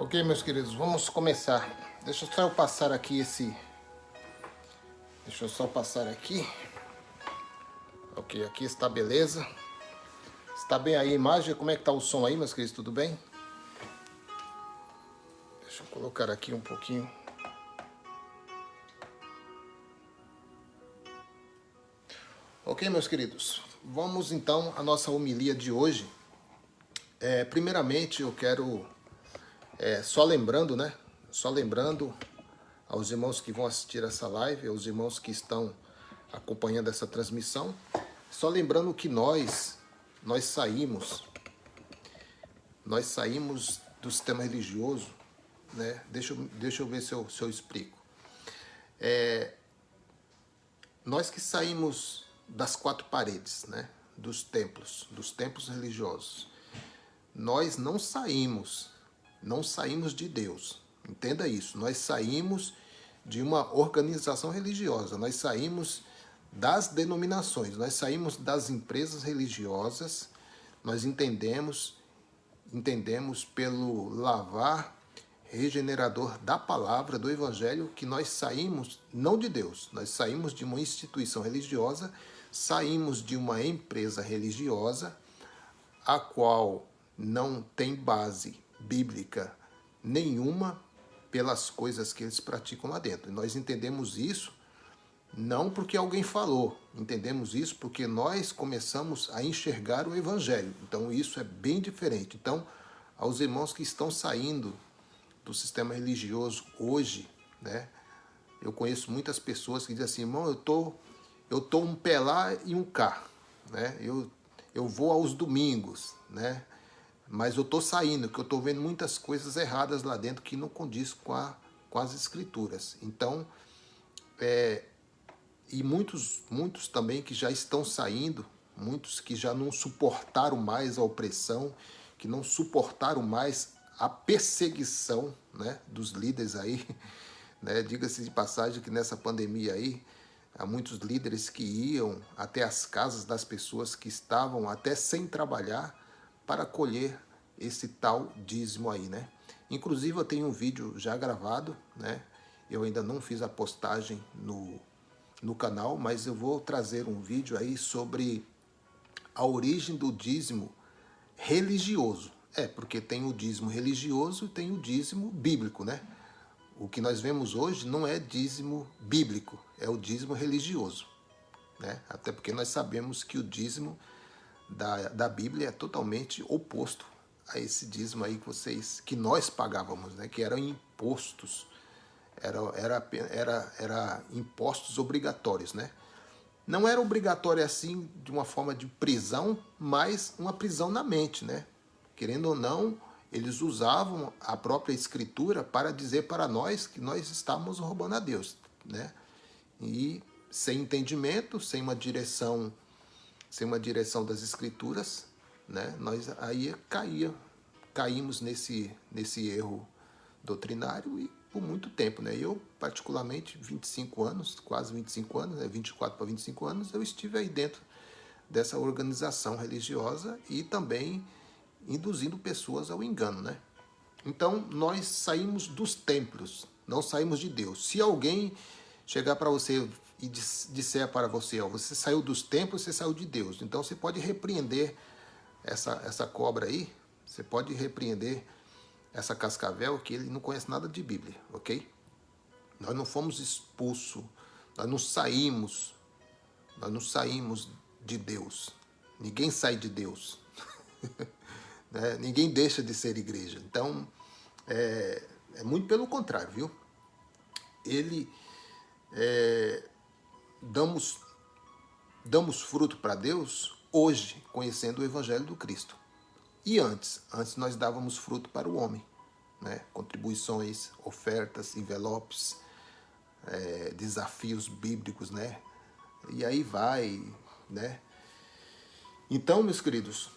Ok, meus queridos, vamos começar. Deixa só eu passar aqui esse... Deixa eu só passar aqui. Ok, aqui está beleza. Está bem aí a imagem? Como é que está o som aí, meus queridos? Tudo bem? Deixa eu colocar aqui um pouquinho. Ok, meus queridos. Vamos então à nossa homilia de hoje. Primeiramente, eu quero... só lembrando, né? Só lembrando aos irmãos que vão assistir essa live, aos irmãos que estão acompanhando essa transmissão, só lembrando que nós saímos do sistema religioso, né? Deixa eu ver se eu explico. Nós que saímos das quatro paredes, né? Dos templos religiosos. Nós não saímos de Deus. Entenda isso. Nós saímos de uma organização religiosa. Nós saímos das denominações. Nós saímos das empresas religiosas. Nós entendemos pelo lavar regenerador da palavra, do evangelho, que nós saímos não de Deus. Nós saímos de uma instituição religiosa, saímos de uma empresa religiosa, a qual não tem base bíblica nenhuma pelas coisas que eles praticam lá dentro. E nós entendemos isso não porque alguém falou, entendemos isso porque nós começamos a enxergar o evangelho. Então isso é bem diferente. Então, aos irmãos que estão saindo do sistema religioso hoje, né? Eu conheço muitas pessoas que dizem assim, irmão, eu tô um pé lá e um cá, né? Eu vou aos domingos, né? Mas eu estou saindo, que eu estou vendo muitas coisas erradas lá dentro que não condiz com as escrituras. Então, e muitos também que já estão saindo, muitos que já não suportaram mais a opressão, que não suportaram mais a perseguição, né, dos líderes aí, né? Diga-se de passagem que nessa pandemia aí, há muitos líderes que iam até as casas das pessoas que estavam até sem trabalhar para colher esse tal dízimo aí, né? Inclusive eu tenho um vídeo já gravado, né? Eu ainda não fiz a postagem no canal, mas eu vou trazer um vídeo aí sobre a origem do dízimo religioso. Porque tem o dízimo religioso e tem o dízimo bíblico, né? O que nós vemos hoje não é dízimo bíblico, é o dízimo religioso, né? Até porque nós sabemos que o dízimo da Bíblia é totalmente oposto a esse dízimo aí que nós pagávamos, né? Que eram impostos, era impostos obrigatórios, né? Não era obrigatório assim de uma forma de prisão, mas uma prisão na mente, né? Querendo ou não, eles usavam a própria escritura para dizer para nós que nós estávamos roubando a Deus, né? E sem entendimento, sem uma direção das escrituras, né? Nós aí caímos nesse erro doutrinário e por muito tempo, né? Eu, particularmente, 25 anos, quase 25 anos, né? 24 para 25 anos, eu estive aí dentro dessa organização religiosa e também induzindo pessoas ao engano, né? Então, nós saímos dos templos, não saímos de Deus. Se alguém chegar para você e disser para você, ó, você saiu dos templos, você saiu de Deus. Então, você pode repreender essa cobra aí, você pode repreender essa cascavel, que ele não conhece nada de Bíblia, ok? Nós não fomos expulsos, nós não saímos de Deus. Ninguém sai de Deus. Né? Ninguém deixa de ser igreja. Então, é muito pelo contrário, viu? Damos fruto para Deus hoje, conhecendo o Evangelho do Cristo. E antes nós dávamos fruto para o homem, né? Contribuições, ofertas, envelopes, desafios bíblicos, né? E aí vai, né? Então, meus queridos,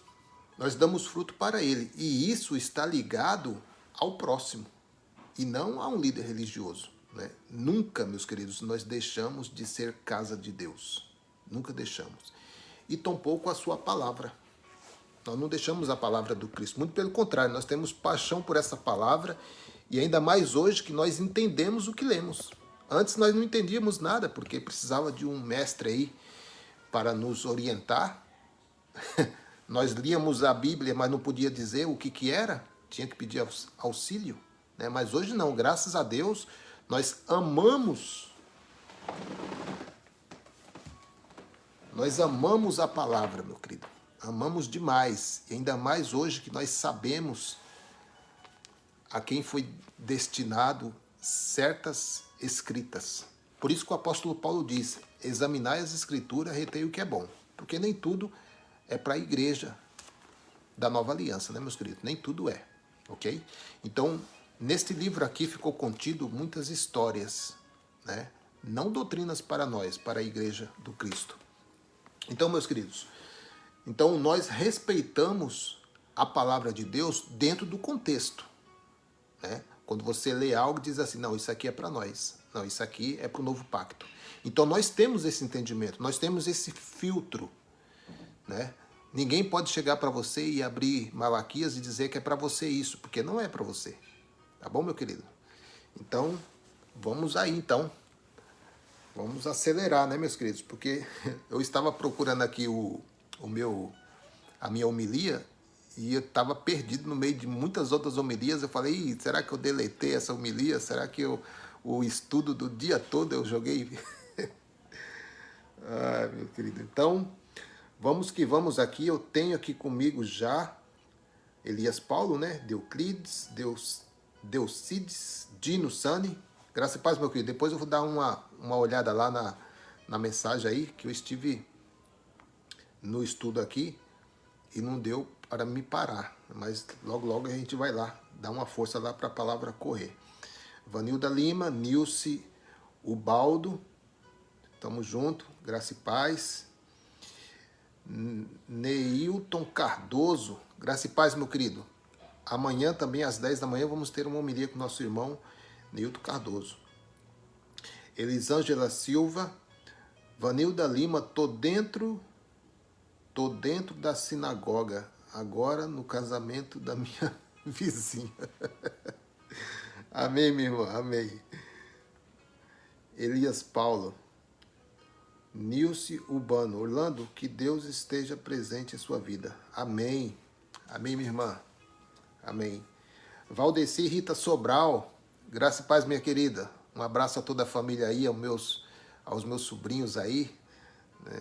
nós damos fruto para ele. E isso está ligado ao próximo e não a um líder religioso, né? Nunca, meus queridos, nós deixamos de ser casa de Deus. Nunca deixamos. E tampouco a sua palavra. Nós não deixamos a palavra do Cristo. Muito pelo contrário, nós temos paixão por essa palavra e ainda mais hoje que nós entendemos o que lemos. Antes nós não entendíamos nada, porque precisava de um mestre aí para nos orientar. Nós líamos a Bíblia, mas não podia dizer o que era. Tinha que pedir auxílio. Né? Mas hoje não, graças a Deus, nós amamos a palavra, meu querido. Amamos demais. E ainda mais hoje que nós sabemos a quem foi destinado certas escritas. Por isso que o apóstolo Paulo diz, examinai as escrituras, retei o que é bom. Porque nem tudo é para a igreja da nova aliança, né, meus queridos? Nem tudo é, ok? Então, neste livro aqui ficou contido muitas histórias, né? Não doutrinas para nós, para a igreja do Cristo. Então, meus queridos, então nós respeitamos a palavra de Deus dentro do contexto, né? Quando você lê algo, diz assim, não, isso aqui é para nós. Não, isso aqui é para o novo pacto. Então, nós temos esse entendimento, nós temos esse filtro, né? Ninguém pode chegar para você e abrir Malaquias e dizer que é para você isso, porque não é para você. Tá bom, meu querido? Então, vamos aí, então. Vamos acelerar, né, meus queridos? Porque eu estava procurando aqui a minha homilia e eu estava perdido no meio de muitas outras homilias. Eu falei, será que eu deletei essa homilia? Será que o estudo do dia todo eu joguei? Ai, meu querido. Então, vamos que vamos aqui. Eu tenho aqui comigo já Elias Paulo, né? Deuclides, Deucides, Dino Sani. Graça e paz, meu querido. Depois eu vou dar uma olhada lá na mensagem aí, que eu estive no estudo aqui e não deu para me parar. Mas logo, logo a gente vai lá, dar uma força lá para a palavra correr. Vanilda Lima, Nilce Ubaldo, tamo junto, graça e paz. Neilton Cardoso, graça e paz, meu querido. Amanhã também, às 10 da manhã, vamos ter uma homilia com nosso irmão Neilton Cardoso. Elisângela Silva, Vanilda Lima, tô dentro da sinagoga, agora no casamento da minha vizinha. Amém, minha irmã, amém. Elias Paulo, Nilce Urbano, Orlando, que Deus esteja presente em sua vida. Amém. Amém, minha irmã. Amém. Valdeci Rita Sobral, graça e paz, minha querida. Um abraço a toda a família aí, aos meus sobrinhos aí, né,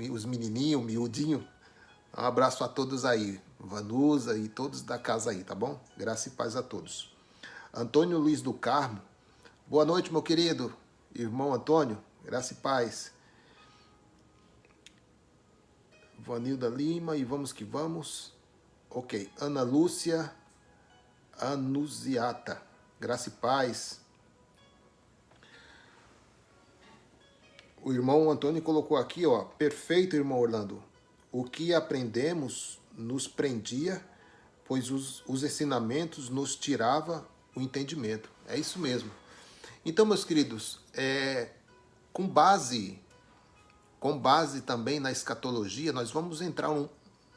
os menininhos, miudinho. Um abraço a todos aí, Vanusa e todos da casa aí, tá bom? Graça e paz a todos. Antônio Luiz do Carmo, boa noite, meu querido irmão Antônio, graça e paz. Vanilda Lima, e vamos que vamos. Ok, Ana Lúcia Anuziata, graça e paz. O irmão Antônio colocou aqui, ó, perfeito, irmão Orlando. O que aprendemos nos prendia, pois os ensinamentos nos tirava o entendimento. É isso mesmo. Então, meus queridos, com base também na escatologia, nós vamos entrar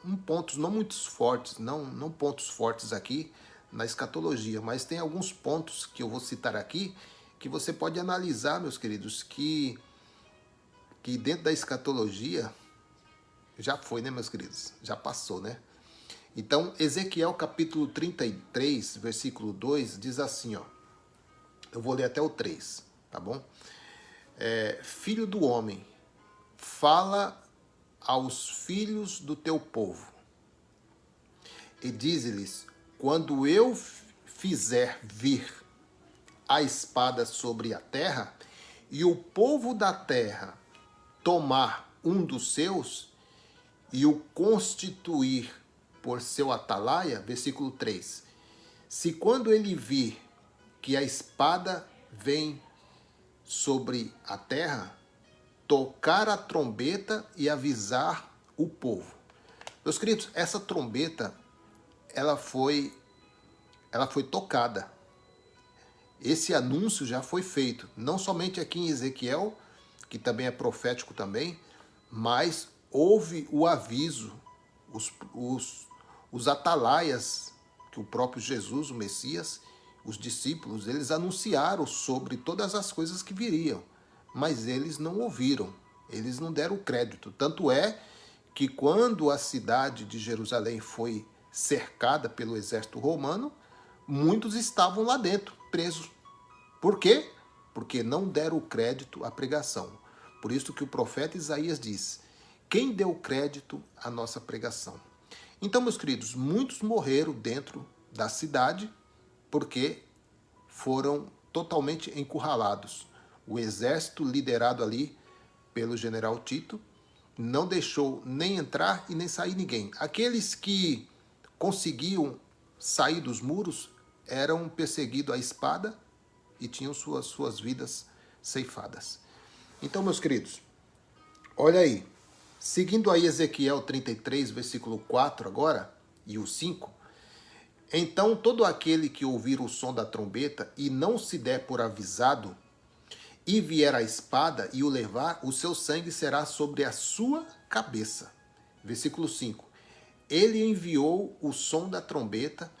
em pontos não muito fortes, não pontos fortes aqui na escatologia, mas tem alguns pontos que eu vou citar aqui que você pode analisar, meus queridos, que dentro da escatologia já foi, né, meus queridos? Já passou, né? Então, Ezequiel capítulo 33, versículo 2, diz assim, ó. Eu vou ler até o 3, tá bom? Filho do homem, fala aos filhos do teu povo e dize-lhes, quando eu fizer vir a espada sobre a terra e o povo da terra tomar um dos seus e o constituir por seu atalaia, versículo 3, se quando ele vir que a espada vem sobre a terra, tocar a trombeta e avisar o povo. Meus queridos, essa trombeta, ela foi tocada. Esse anúncio já foi feito, não somente aqui em Ezequiel, que também é profético também, mas houve o aviso os atalaias, que o próprio Jesus, o Messias, os discípulos, eles anunciaram sobre todas as coisas que viriam, mas eles não ouviram, eles não deram crédito. Tanto é que quando a cidade de Jerusalém foi cercada pelo exército romano, muitos estavam lá dentro, presos. Por quê? Porque não deram crédito à pregação. Por isso que o profeta Isaías diz: quem deu crédito à nossa pregação? Então, meus queridos, muitos morreram dentro da cidade porque foram totalmente encurralados. O exército liderado ali pelo general Tito não deixou nem entrar e nem sair ninguém. Aqueles que conseguiam sair dos muros eram perseguidos à espada e tinham suas vidas ceifadas. Então, meus queridos, olha aí. Seguindo aí Ezequiel 33, versículo 4 agora, e o 5. Então todo aquele que ouvir o som da trombeta e não se der por avisado, e vier a espada e o levar, o seu sangue será sobre a sua cabeça. Versículo 5. Ele enviou o som da trombeta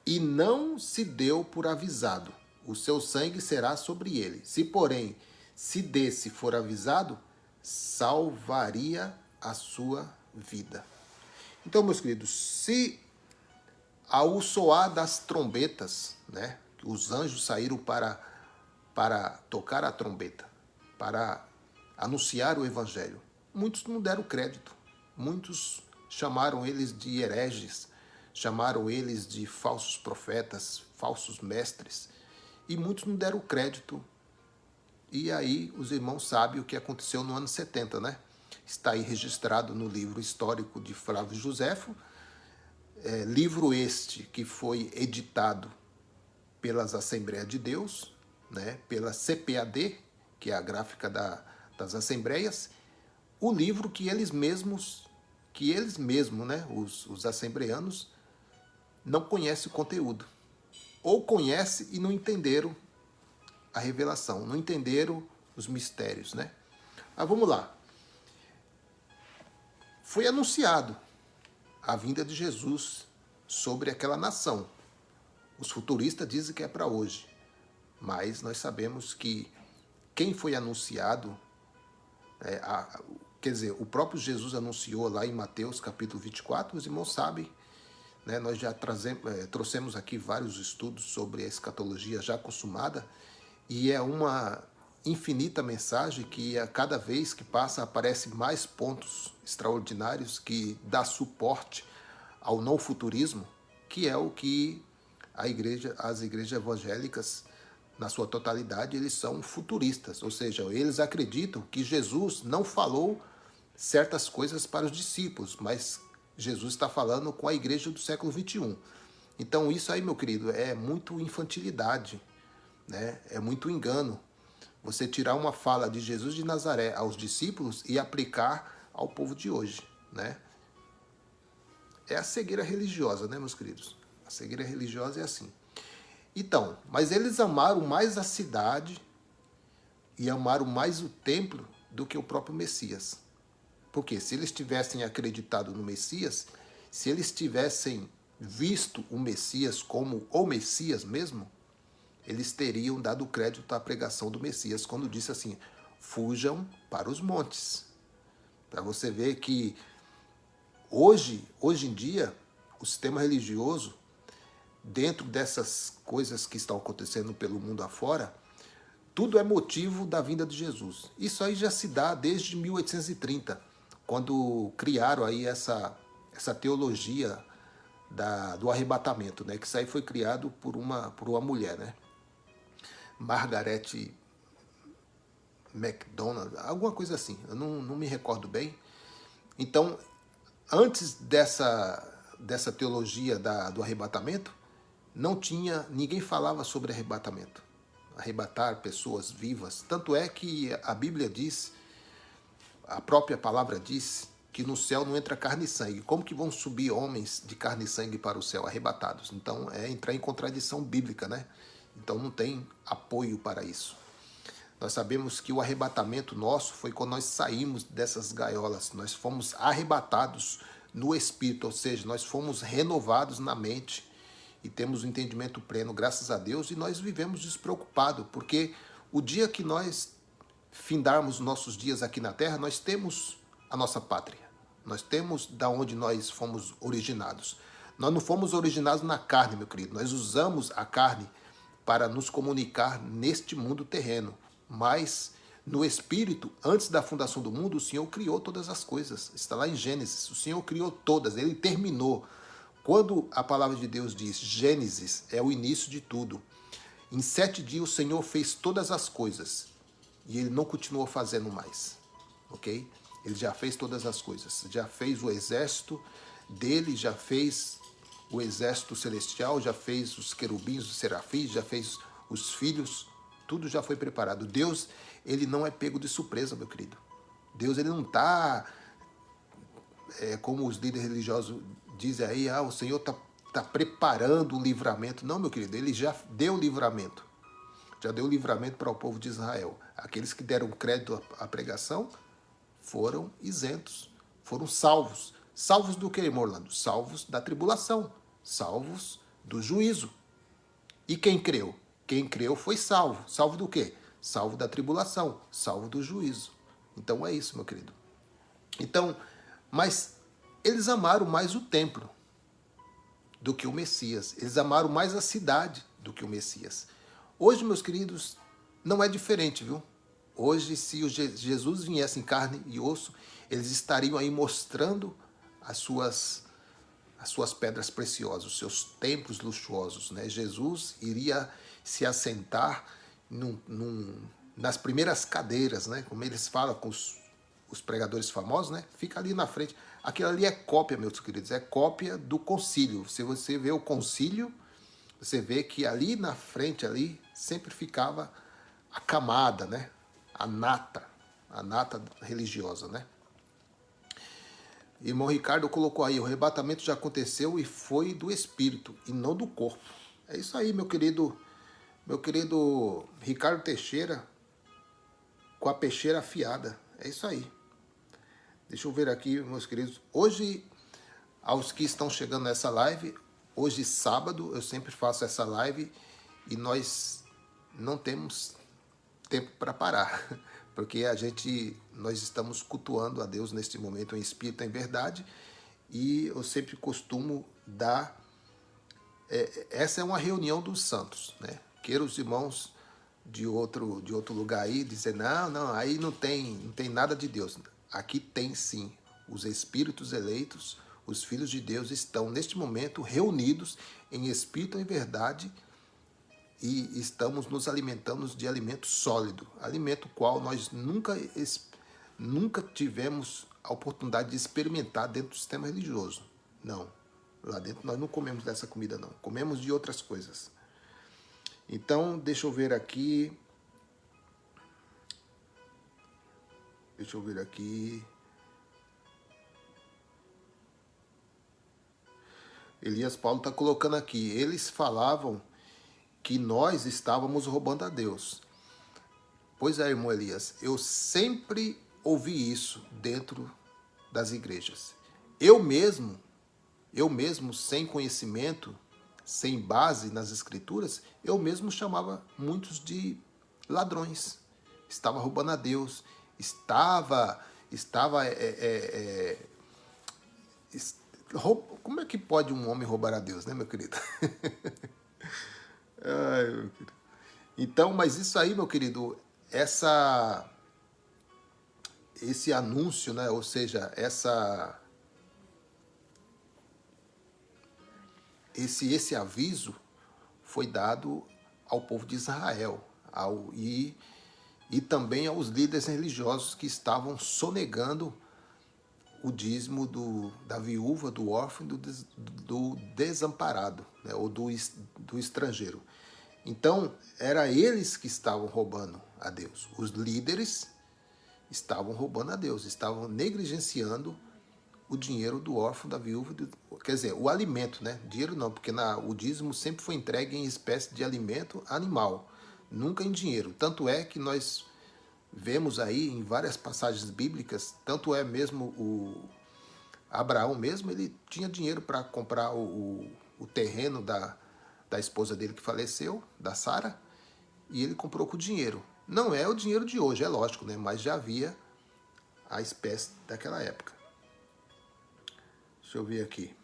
e não se deu por avisado. O seu sangue será sobre ele. Se, porém, se desse for avisado, salvaria a sua vida. Então, meus queridos, se ao soar das trombetas, né, os anjos saíram para tocar a trombeta, para anunciar o evangelho, muitos não deram crédito. Muitos chamaram eles de hereges, chamaram eles de falsos profetas, falsos mestres, e muitos não deram crédito. E aí os irmãos sabem o que aconteceu no ano 70, né? Está aí registrado no livro histórico de Flávio Joséfo, livro este que foi editado pelas Assembleias de Deus, né? Pela CPAD, que é a gráfica das Assembleias, o livro que eles mesmos, né? Os assembleanos, não conhecem o conteúdo. Ou conhecem e não entenderam a revelação, não entenderam os mistérios, né? Mas vamos lá. Foi anunciado a vinda de Jesus sobre aquela nação. Os futuristas dizem que é para hoje, mas nós sabemos que quem foi anunciado, quer dizer, o próprio Jesus anunciou lá em Mateus capítulo 24, os irmãos sabem, né? Nós já trouxemos aqui vários estudos sobre a escatologia já consumada, e é uma infinita mensagem que a cada vez que passa aparece mais pontos extraordinários que dá suporte ao não futurismo, que é o que as igrejas evangélicas, na sua totalidade, eles são futuristas, ou seja, eles acreditam que Jesus não falou certas coisas para os discípulos, mas Jesus está falando com a igreja do século XXI. Então isso aí, meu querido, é muito infantilidade, né? É muito engano. Você tirar uma fala de Jesus de Nazaré aos discípulos e aplicar ao povo de hoje, né? É a cegueira religiosa, né, meus queridos? A cegueira religiosa é assim. Então, mas eles amaram mais a cidade e amaram mais o templo do que o próprio Messias. Porque se eles tivessem acreditado no Messias, se eles tivessem visto o Messias como o Messias mesmo, eles teriam dado crédito à pregação do Messias quando disse assim: fujam para os montes. Para você ver que hoje em dia, o sistema religioso, dentro dessas coisas que estão acontecendo pelo mundo afora, tudo é motivo da vinda de Jesus. Isso aí já se dá desde 1830, quando criaram aí essa teologia do arrebatamento, né? Que isso aí foi criado por uma mulher, né? Margaret MacDonald, alguma coisa assim, eu não me recordo bem. Então, antes dessa teologia do arrebatamento, ninguém falava sobre arrebatamento, arrebatar pessoas vivas. Tanto é que a Bíblia diz, a própria palavra diz, que no céu não entra carne e sangue. Como que vão subir homens de carne e sangue para o céu arrebatados? Então é entrar em contradição bíblica, né? Então não tem apoio para isso. Nós sabemos que o arrebatamento nosso foi quando nós saímos dessas gaiolas, nós fomos arrebatados no Espírito, ou seja, nós fomos renovados na mente e temos o entendimento pleno, graças a Deus, e nós vivemos despreocupados, porque o dia que nós findarmos nossos dias aqui na Terra, nós temos a nossa pátria, nós temos da onde nós fomos originados. Nós não fomos originados na carne, meu querido, nós usamos a carne para nos comunicar neste mundo terreno, mas no Espírito, antes da fundação do mundo, o Senhor criou todas as coisas. Está lá em Gênesis, o Senhor criou todas, Ele terminou. Quando a palavra de Deus diz Gênesis, é o início de tudo. Em 7 dias o Senhor fez todas as coisas e Ele não continuou fazendo mais, ok? Ele já fez todas as coisas, já fez o exército dele, já fez o exército celestial, já fez os querubins, os serafins, já fez os filhos, tudo já foi preparado. Deus, ele não é pego de surpresa, meu querido. Deus, ele não está, como os líderes religiosos dizem aí, o Senhor está preparando o livramento. Não, meu querido, ele já deu o livramento. Já deu o livramento para o povo de Israel. Aqueles que deram crédito à pregação foram isentos, foram salvos. Salvos do que, irmão Orlando? Salvos da tribulação, salvos do juízo. E quem creu? Quem creu foi salvo. Salvo do quê? Salvo da tribulação, salvo do juízo. Então é isso, meu querido. Então, mas eles amaram mais o templo do que o Messias. Eles amaram mais a cidade do que o Messias. Hoje, meus queridos, não é diferente, viu? Hoje, se Jesus viesse em carne e osso, eles estariam aí mostrando as suas pedras preciosas, os seus templos luxuosos, né? Jesus iria se assentar nas primeiras cadeiras, né? Como eles falam com os pregadores famosos, né? Fica ali na frente. Aquilo ali é cópia, meus queridos, é cópia do concílio. Se você vê o concílio, você vê que ali na frente, ali, sempre ficava a camada, né? A nata religiosa, né? Irmão Ricardo colocou aí, o arrebatamento já aconteceu e foi do espírito e não do corpo. É isso aí, meu querido Ricardo Teixeira, com a peixeira afiada. É isso aí. Deixa eu ver aqui, meus queridos. Hoje, aos que estão chegando nessa live, hoje sábado, eu sempre faço essa live e nós não temos tempo para parar, porque nós estamos cultuando a Deus neste momento em espírito, em verdade, e eu sempre costumo dar, essa é uma reunião dos santos, né? Queira os irmãos de outro lugar aí dizer, não, aí não tem nada de Deus. Aqui tem sim, os espíritos eleitos, os filhos de Deus estão neste momento reunidos em espírito e em verdade, e estamos nos alimentando de alimento sólido, alimento qual nós nunca tivemos a oportunidade de experimentar dentro do sistema religioso. Não, lá dentro nós não comemos dessa comida não, comemos de outras coisas. Então, deixa eu ver aqui. Elias Paulo está colocando aqui, eles falavam que nós estávamos roubando a Deus. Pois é, irmão Elias, eu sempre ouvi isso dentro das igrejas. Eu mesmo, sem conhecimento, sem base nas escrituras, eu mesmo chamava muitos de ladrões. Estava roubando a Deus, como é que pode um homem roubar a Deus, né, meu querido? Ai, meu querido. Então, mas isso aí, meu querido, esse anúncio, né? Ou seja, esse aviso foi dado ao povo de Israel e também aos líderes religiosos que estavam sonegando o dízimo da viúva, do órfão, do desamparado, né? Ou do estrangeiro. Então, era eles que estavam roubando a Deus. Os líderes estavam roubando a Deus, estavam negligenciando o dinheiro do órfão, da viúva, quer dizer, o alimento, né? Dinheiro não, porque o dízimo sempre foi entregue em espécie de alimento animal, nunca em dinheiro. Tanto é que nós vemos aí em várias passagens bíblicas, tanto é mesmo Abraão mesmo, ele tinha dinheiro para comprar o terreno da esposa dele que faleceu, da Sara, e ele comprou com dinheiro. Não é o dinheiro de hoje, é lógico, né? Mas já havia a espécie daquela época. Deixa eu ver aqui.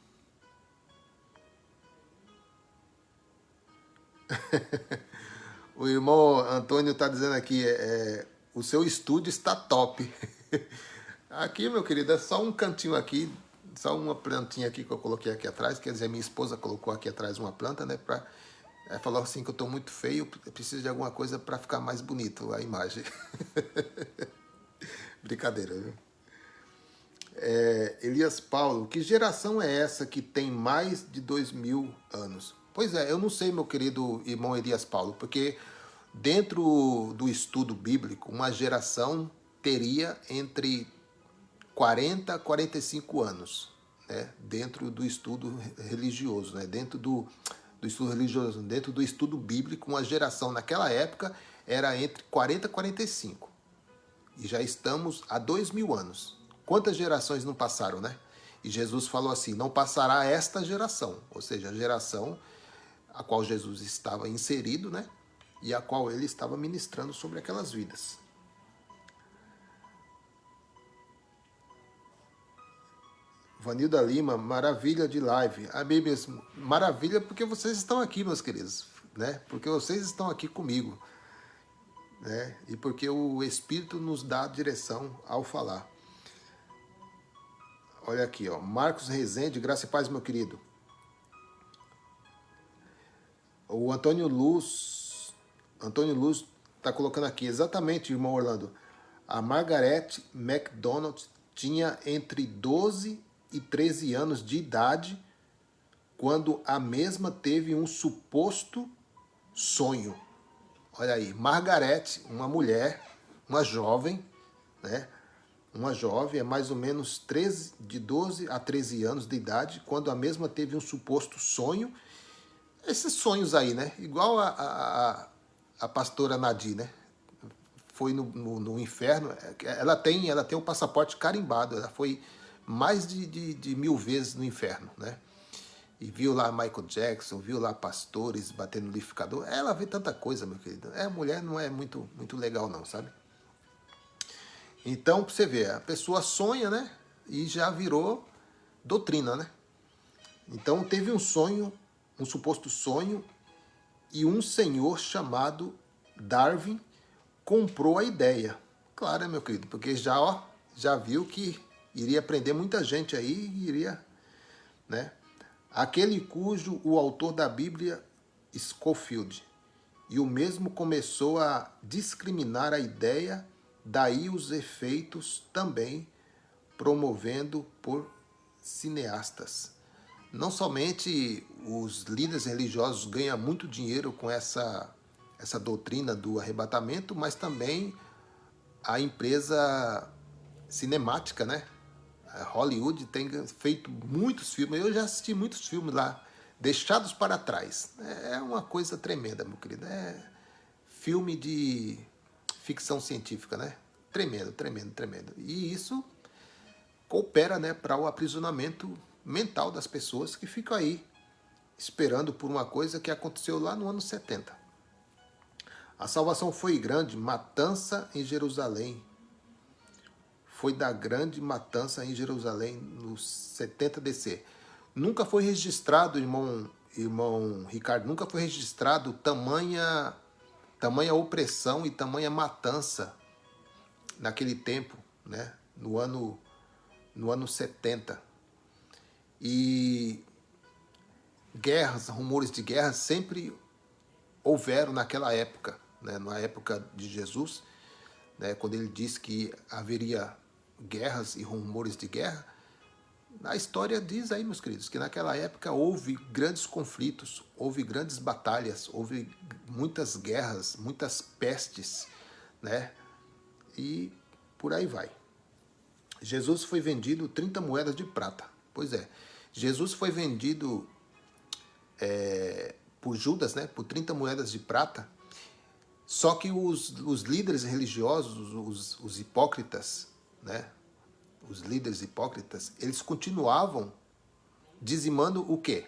O irmão Antônio está dizendo aqui, o seu estúdio está top. Aqui, meu querido, é só um cantinho aqui, só uma plantinha aqui que eu coloquei aqui atrás, quer dizer, minha esposa colocou aqui atrás uma planta, né, ela falou assim que eu estou muito feio, eu preciso de alguma coisa para ficar mais bonito a imagem. Brincadeira, viu? Elias Paulo, que geração é essa que tem mais de 2000 anos? Pois é, eu não sei, meu querido irmão Elias Paulo, porque dentro do estudo bíblico, uma geração teria entre 40 a 45 anos, né? Dentro do estudo religioso, né? Dentro do estudo religioso, dentro do estudo bíblico, uma geração naquela época era entre 40 a 45. E já estamos há 2000 anos. Quantas gerações não passaram, né? E Jesus falou assim, não passará esta geração, ou seja, a geração a qual Jesus estava inserido, né? E a qual ele estava ministrando sobre aquelas vidas. Vanilda Lima, maravilha de live. A Bíblia, maravilha porque vocês estão aqui, meus queridos, né? Porque vocês estão aqui comigo, né? E porque o Espírito nos dá a direção ao falar. Olha aqui, ó, Marcos Rezende, graça e paz, meu querido. O Antônio Luz está colocando aqui, exatamente, irmão Orlando. A Margaret MacDonald tinha entre 12 e 13 anos de idade quando a mesma teve um suposto sonho. Olha aí, Margaret, uma mulher, uma jovem, né? Uma jovem, é mais ou menos de 12 a 13 anos de idade, quando a mesma teve um suposto sonho. Esses sonhos aí, né? Igual a pastora Nadir, né? Foi no inferno. Ela tem o passaporte carimbado. Ela foi mais de 1000 vezes no inferno, né? E viu lá Michael Jackson, viu lá pastores batendo no liquidificador. Ela vê tanta coisa, meu querido. A mulher não é muito legal não, sabe? Então, pra você ver, a pessoa sonha, né? E já virou doutrina, né? Então, teve um sonho, um suposto sonho, e um senhor chamado Darwin comprou a ideia. Claro, meu querido, porque já viu que iria prender muita gente aí e iria, né? Aquele cujo o autor da Bíblia, Scofield, e o mesmo começou a discriminar a ideia, daí os efeitos também promovendo por cineastas. Não somente os líderes religiosos ganham muito dinheiro com essa doutrina do arrebatamento, mas também a empresa cinemática, né? A Hollywood tem feito muitos filmes. Eu já assisti muitos filmes lá, deixados para trás. É uma coisa tremenda, meu querido. É filme de ficção científica, né? Tremendo, tremendo, tremendo. E isso coopera, né, para o aprisionamento mental das pessoas que ficam aí esperando por uma coisa que aconteceu lá no ano 70. A salvação foi grande, matança em Jerusalém. Foi da grande matança em Jerusalém no 70 DC. Nunca foi registrado, irmão Ricardo, nunca foi registrado tamanha opressão e tamanha matança naquele tempo, né? No ano 70. E guerras, rumores de guerra sempre houveram naquela época, né? Na época de Jesus, né? Quando ele disse que haveria guerras e rumores de guerra, a história diz aí, meus queridos, que naquela época houve grandes conflitos, houve grandes batalhas, houve muitas guerras, muitas pestes, né? E por aí vai. Jesus foi vendido 30 moedas de prata. Pois é, Jesus foi vendido por Judas, né, por 30 moedas de prata. Só que os líderes religiosos, os hipócritas, né, os líderes hipócritas, eles continuavam dizimando o quê?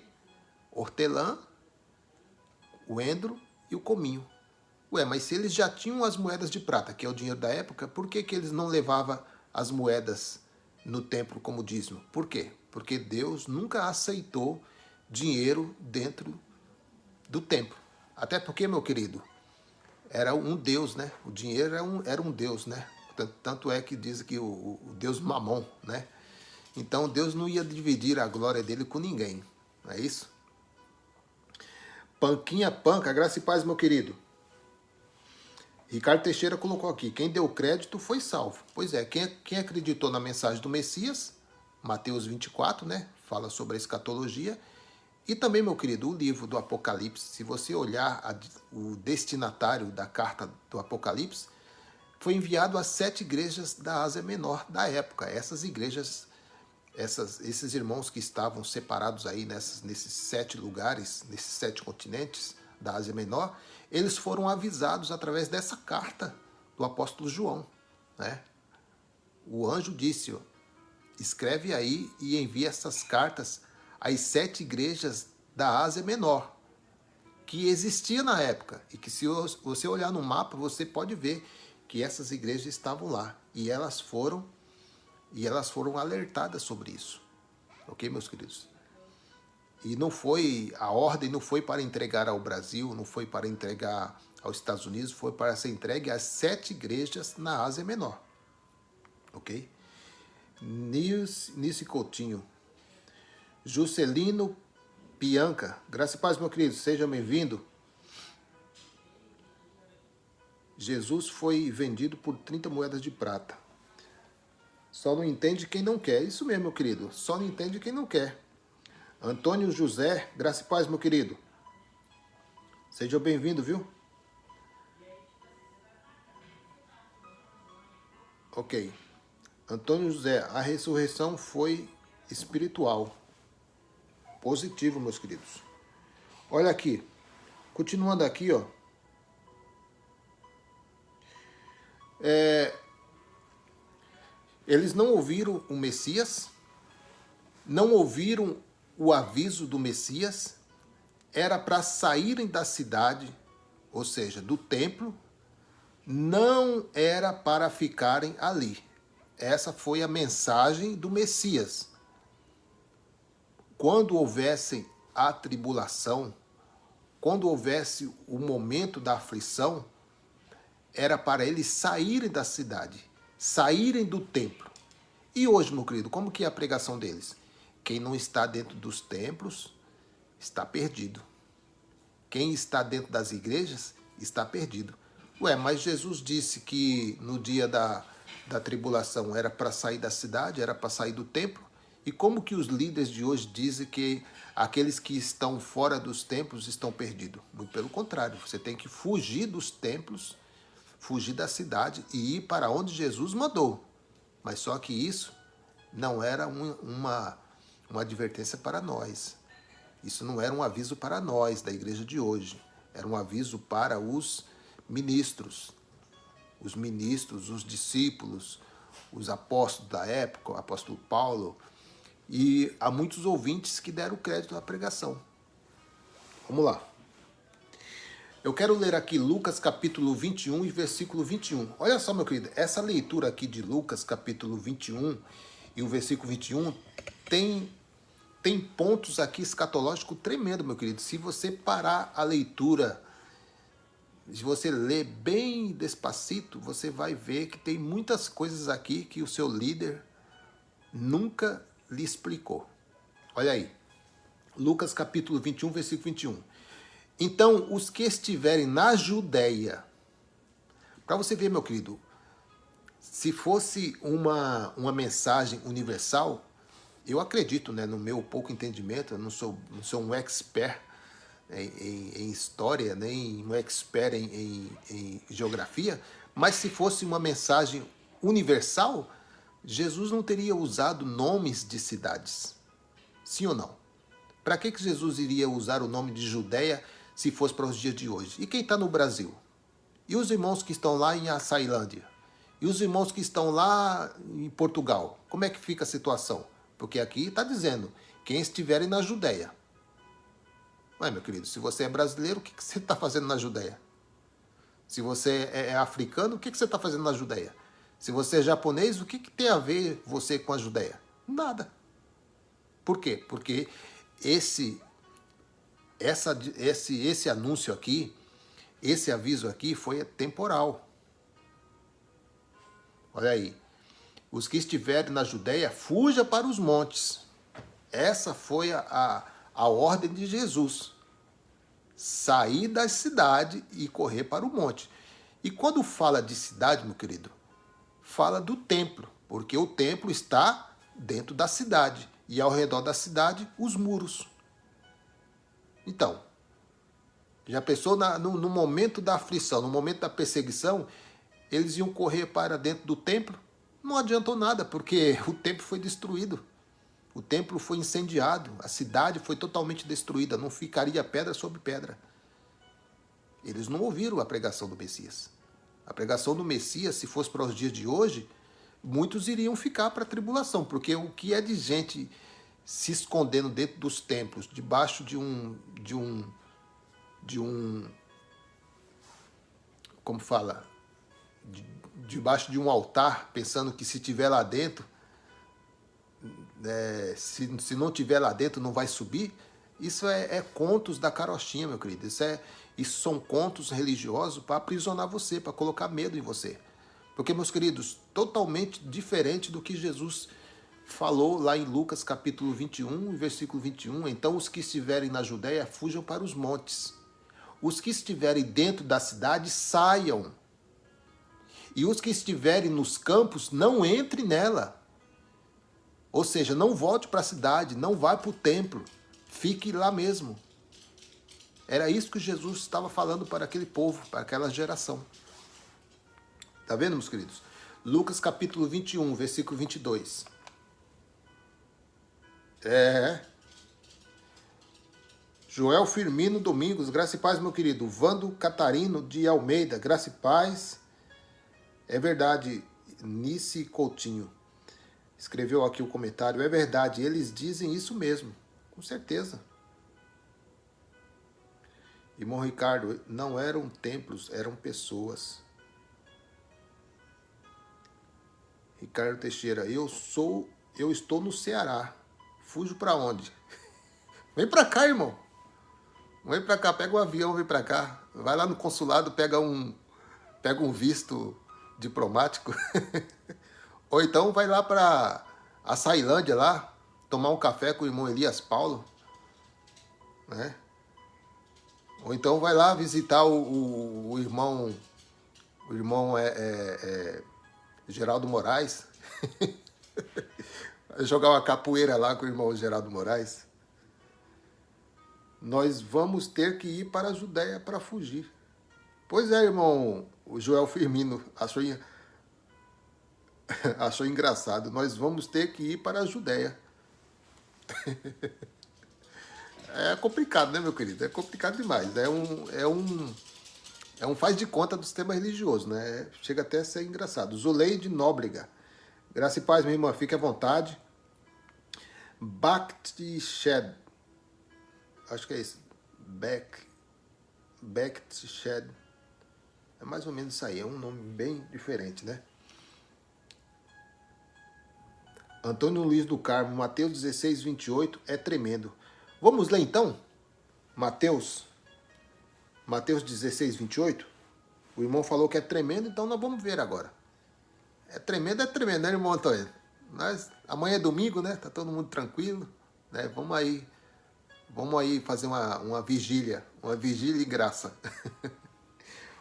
Hortelã, o endro e o cominho. Ué, mas se eles já tinham as moedas de prata, que é o dinheiro da época, por que eles não levavam as moedas no templo como dízimo? Por quê? Porque Deus nunca aceitou dinheiro dentro do templo. Até porque, meu querido, era um Deus, né? O dinheiro era um Deus, né? Tanto é que diz que o Deus Mamon, né? Então Deus não ia dividir a glória dele com ninguém, não é isso? Panquinha Panca, graça e paz, meu querido. Ricardo Teixeira colocou aqui, quem deu crédito foi salvo. Pois é, quem acreditou na mensagem do Messias, Mateus 24, né? Fala sobre a escatologia. E também, meu querido, o livro do Apocalipse, se você olhar o destinatário da carta do Apocalipse, foi enviado às 7 igrejas da Ásia Menor da época. Essas igrejas, esses irmãos que estavam separados aí nesses 7 lugares, nesses 7 continentes da Ásia Menor, eles foram avisados através dessa carta do apóstolo João, né? O anjo disse, ó, escreve aí e envia essas cartas às 7 igrejas da Ásia Menor, que existia na época, e que se você olhar no mapa, você pode ver que essas igrejas estavam lá, e elas foram alertadas sobre isso. Ok, meus queridos? E não foi, a ordem não foi para entregar ao Brasil, não foi para entregar aos Estados Unidos, foi para ser entregue às 7 igrejas na Ásia Menor. Ok? Nilce Coutinho. Juscelino Bianca. Graça e paz, meu querido. Seja bem-vindo. Jesus foi vendido por 30 moedas de prata. Só não entende quem não quer. Isso mesmo, meu querido. Só não entende quem não quer. Antônio José, graça e paz, meu querido. Seja bem-vindo, viu? Ok. Antônio José, a ressurreição foi espiritual. Positivo, meus queridos. Olha aqui. Continuando aqui, ó. Eles não ouviram o Messias, não ouviram o aviso do Messias, era para saírem da cidade, ou seja, do templo, não era para ficarem ali. Essa foi a mensagem do Messias. Quando houvesse a tribulação, quando houvesse o momento da aflição, era para eles saírem da cidade, saírem do templo. E hoje, meu querido, como que é a pregação deles? Quem não está dentro dos templos está perdido. Quem está dentro das igrejas está perdido. Ué, mas Jesus disse que no dia da tribulação era para sair da cidade, era para sair do templo. E como que os líderes de hoje dizem que aqueles que estão fora dos templos estão perdidos? Muito pelo contrário, você tem que fugir dos templos, fugir da cidade e ir para onde Jesus mandou. Mas só que isso não era uma advertência para nós. Isso não era um aviso para nós, da igreja de hoje. Era um aviso para os ministros. Os ministros, os discípulos, os apóstolos da época, o apóstolo Paulo. E há muitos ouvintes que deram crédito à pregação. Vamos lá. Eu quero ler aqui Lucas capítulo 21 e versículo 21. Olha só, meu querido, essa leitura aqui de Lucas capítulo 21 e o versículo 21 tem pontos aqui escatológicos tremendo, meu querido. Se você parar a leitura, se você ler bem despacito, você vai ver que tem muitas coisas aqui que o seu líder nunca lhe explicou. Olha aí. Lucas capítulo 21, versículo 21. Então, os que estiverem na Judéia, para você ver, meu querido, se fosse uma mensagem universal, eu acredito, né, no meu pouco entendimento, eu não sou um expert em história, nem um expert em geografia, mas se fosse uma mensagem universal, Jesus não teria usado nomes de cidades. Sim ou não? Para que Jesus iria usar o nome de Judéia se fosse para os dias de hoje? E quem está no Brasil? E os irmãos que estão lá em Açailândia? E os irmãos que estão lá em Portugal, como é que fica a situação? Porque aqui está dizendo, quem estiverem na Judéia. Ué, meu querido, se você é brasileiro, o que você está fazendo na Judéia? Se você é africano, o que você está fazendo na Judéia? Se você é japonês, o que tem a ver você com a Judéia? Nada. Por quê? Porque esse anúncio aqui, esse aviso aqui foi temporal. Olha aí. Os que estiverem na Judéia, fuja para os montes. Essa foi a ordem de Jesus. Sair da cidade e correr para o monte. E quando fala de cidade, meu querido, fala do templo, porque o templo está dentro da cidade e ao redor da cidade os muros. Então, já pensou no momento da aflição, no momento da perseguição, eles iam correr para dentro do templo? Não adiantou nada, porque o templo foi destruído. O templo foi incendiado, a cidade foi totalmente destruída, não ficaria pedra sobre pedra. Eles não ouviram a pregação do Messias. A pregação do Messias, se fosse para os dias de hoje, muitos iriam ficar para a tribulação, porque o que é de gente se escondendo dentro dos templos, debaixo de um como fala, debaixo de um altar, pensando que se tiver lá dentro, se não tiver lá dentro não vai subir. Isso é contos da carochinha, meu querido. Isso são contos religiosos para aprisionar você, para colocar medo em você. Porque, meus queridos, totalmente diferente do que Jesus falou lá em Lucas capítulo 21, versículo 21. Então os que estiverem na Judéia fujam para os montes. Os que estiverem dentro da cidade saiam. E os que estiverem nos campos não entrem nela. Ou seja, não volte para a cidade, não vá para o templo. Fique lá mesmo. Era isso que Jesus estava falando para aquele povo, para aquela geração. Está vendo, meus queridos? Lucas capítulo 21, versículo 22. Joel Firmino Domingos, graça e paz, meu querido. Vando Catarino de Almeida, graça e paz. É verdade, Nice Coutinho escreveu aqui o comentário. É verdade, eles dizem isso mesmo, com certeza. Irmão Ricardo, não eram templos, eram pessoas. Ricardo Teixeira, eu estou no Ceará. Fujo para onde? Vem para cá, irmão. Vem para cá, pega o avião, vem para cá. Vai lá no consulado, pega um visto diplomático. Ou então vai lá para a Sailândia lá, tomar um café com o irmão Elias Paulo, né? Ou então vai lá visitar o irmão Geraldo Moraes. Jogar uma capoeira lá com o irmão Geraldo Moraes. Nós vamos ter que ir para a Judéia para fugir. Pois é, irmão, o Joel Firmino achou engraçado. Nós vamos ter que ir para a Judéia. É complicado, né, meu querido? É complicado demais. É um faz de conta do sistema religioso, né? Chega até a ser engraçado. Zuleide Nóbrega. Graça e paz, minha irmã. Fique à vontade. Bhakti Shed. Acho que é isso. Bhakti Shed. É mais ou menos isso aí. É um nome bem diferente, né? Antônio Luiz do Carmo. Mateus 16, 28. É tremendo. Vamos ler então? Mateus 16, 28. O irmão falou que é tremendo, então nós vamos ver agora. É tremendo, né, irmão Antônio? Amanhã é domingo, né? Tá todo mundo tranquilo, né? Vamos aí fazer uma vigília em graça.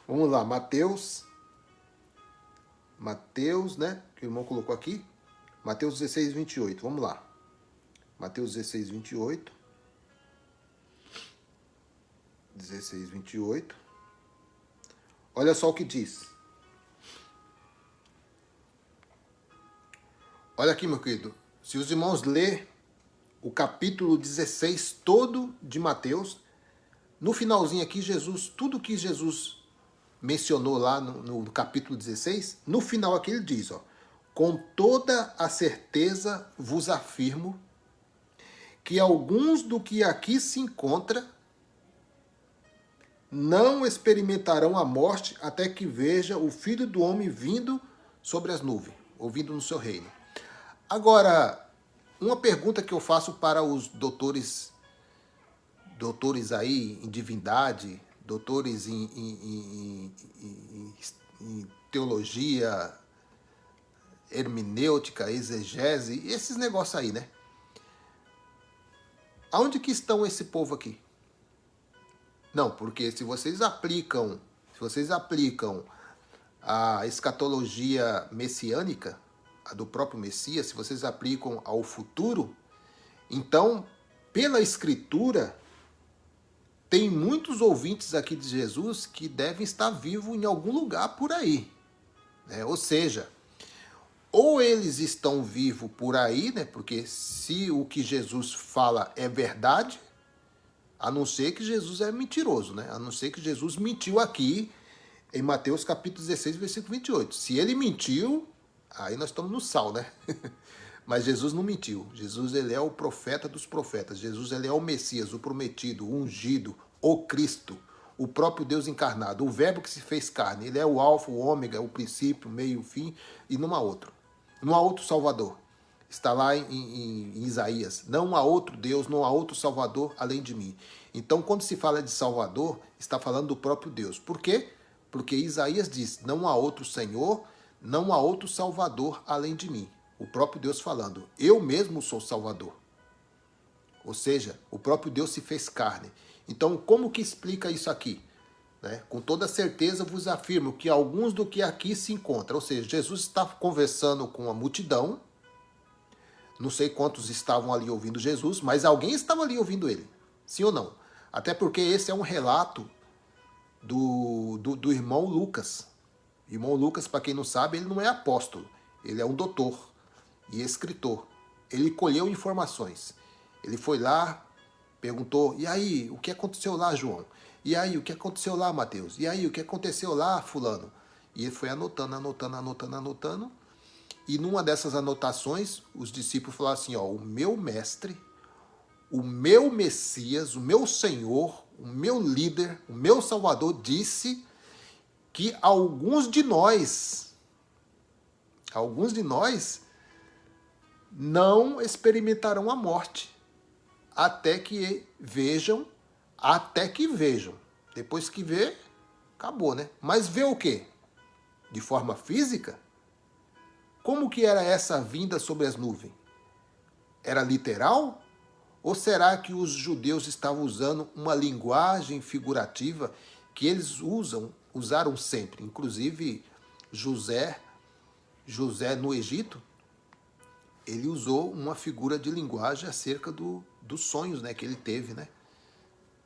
Vamos lá, Mateus, né? Que o irmão colocou aqui. Mateus 16, 28. Vamos lá. Mateus 16, 28. 16, 28. Olha só o que diz. Olha aqui, meu querido. Se os irmãos ler o capítulo 16 todo de Mateus, no finalzinho aqui, tudo que Jesus mencionou lá no capítulo 16, no final aqui ele diz, ó, com toda a certeza vos afirmo que alguns do que aqui se encontra não experimentarão a morte até que veja o Filho do Homem vindo sobre as nuvens, ou vindo no seu reino. Agora, uma pergunta que eu faço para os doutores aí em divindade, doutores em teologia, hermenêutica, exegese, esses negócios aí, né? Aonde que estão esse povo aqui? Não, porque se vocês aplicam a escatologia messiânica, a do próprio Messias, se vocês aplicam ao futuro, então, pela Escritura, tem muitos ouvintes aqui de Jesus que devem estar vivos em algum lugar por aí, né? Ou seja, ou eles estão vivos por aí, né? Porque se o que Jesus fala é verdade, a não ser que Jesus é mentiroso, né? A não ser que Jesus mentiu aqui em Mateus capítulo 16, versículo 28. Se ele mentiu, aí nós estamos no sal, né? Mas Jesus não mentiu. Jesus, ele é o profeta dos profetas. Jesus, ele é o Messias, o prometido, o ungido, o Cristo, o próprio Deus encarnado, o verbo que se fez carne. Ele é o alfa, o ômega, o princípio, o meio, o fim, e não há outro. Não há outro Salvador. Está lá em Isaías. Não há outro Deus, não há outro Salvador além de mim. Então, quando se fala de Salvador, está falando do próprio Deus. Por quê? Porque Isaías diz, não há outro Senhor, não há outro Salvador além de mim. O próprio Deus falando, eu mesmo sou Salvador. Ou seja, o próprio Deus se fez carne. Então, como que explica isso aqui? Né? Com toda certeza vos afirmo que alguns do que aqui se encontram, ou seja, Jesus está conversando com a multidão, não sei quantos estavam ali ouvindo Jesus, mas alguém estava ali ouvindo ele, sim ou não? Até porque esse é um relato do irmão Lucas. Irmão Lucas, para quem não sabe, ele não é apóstolo, ele é um doutor e escritor. Ele colheu informações. Ele foi lá, perguntou, e aí, o que aconteceu lá, João? E aí, o que aconteceu lá, Mateus? E aí, o que aconteceu lá, fulano? E ele foi anotando. E numa dessas anotações, os discípulos falaram assim, ó, o meu mestre, o meu Messias, o meu Senhor, o meu líder, o meu Salvador disse que alguns de nós não experimentarão a morte até que vejam. Depois que vê, acabou, né? Mas vê o quê? De forma física? Como que era essa vinda sobre as nuvens? Era literal? Ou será que os judeus estavam usando uma linguagem figurativa que eles usaram sempre? Inclusive, José no Egito, ele usou uma figura de linguagem acerca dos sonhos, né, que ele teve, né?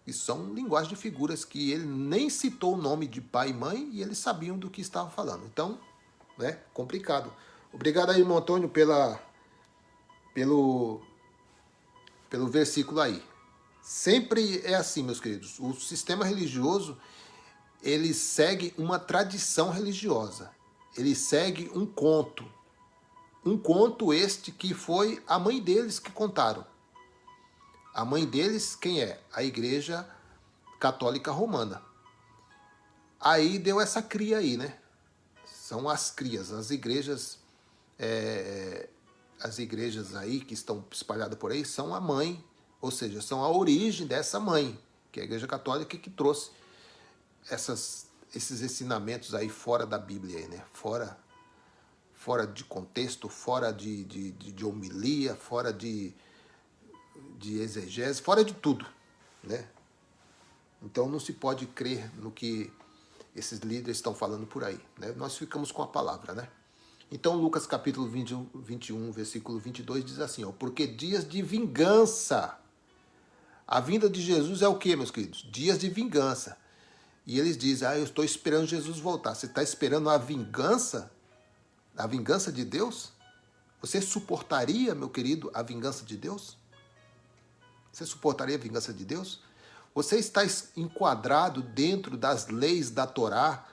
E são linguagens de figuras que ele nem citou o nome de pai e mãe e eles sabiam do que estavam falando. Então, né, complicado. Obrigado aí, irmão Antônio, pelo versículo aí. Sempre é assim, meus queridos. O sistema religioso, ele segue uma tradição religiosa. Ele segue um conto. Um conto este que foi a mãe deles que contaram. A mãe deles, quem é? A Igreja Católica Romana. Aí deu essa cria aí, né? São as crias, as igrejas aí que estão espalhadas por aí são a mãe, ou seja, são a origem dessa mãe, que é a Igreja Católica que trouxe esses ensinamentos aí fora da Bíblia, aí, né? Fora de contexto, fora de homilia, fora de exegese, fora de tudo, né? Então não se pode crer no que esses líderes estão falando por aí, né? Nós ficamos com a palavra, né? Então Lucas capítulo 21, versículo 22 diz assim, ó, porque dias de vingança, a vinda de Jesus é o que, meus queridos? Dias de vingança. E eles dizem, eu estou esperando Jesus voltar. Você está esperando a vingança? A vingança de Deus? Você suportaria, meu querido, a vingança de Deus? Você suportaria a vingança de Deus? Você está enquadrado dentro das leis da Torá,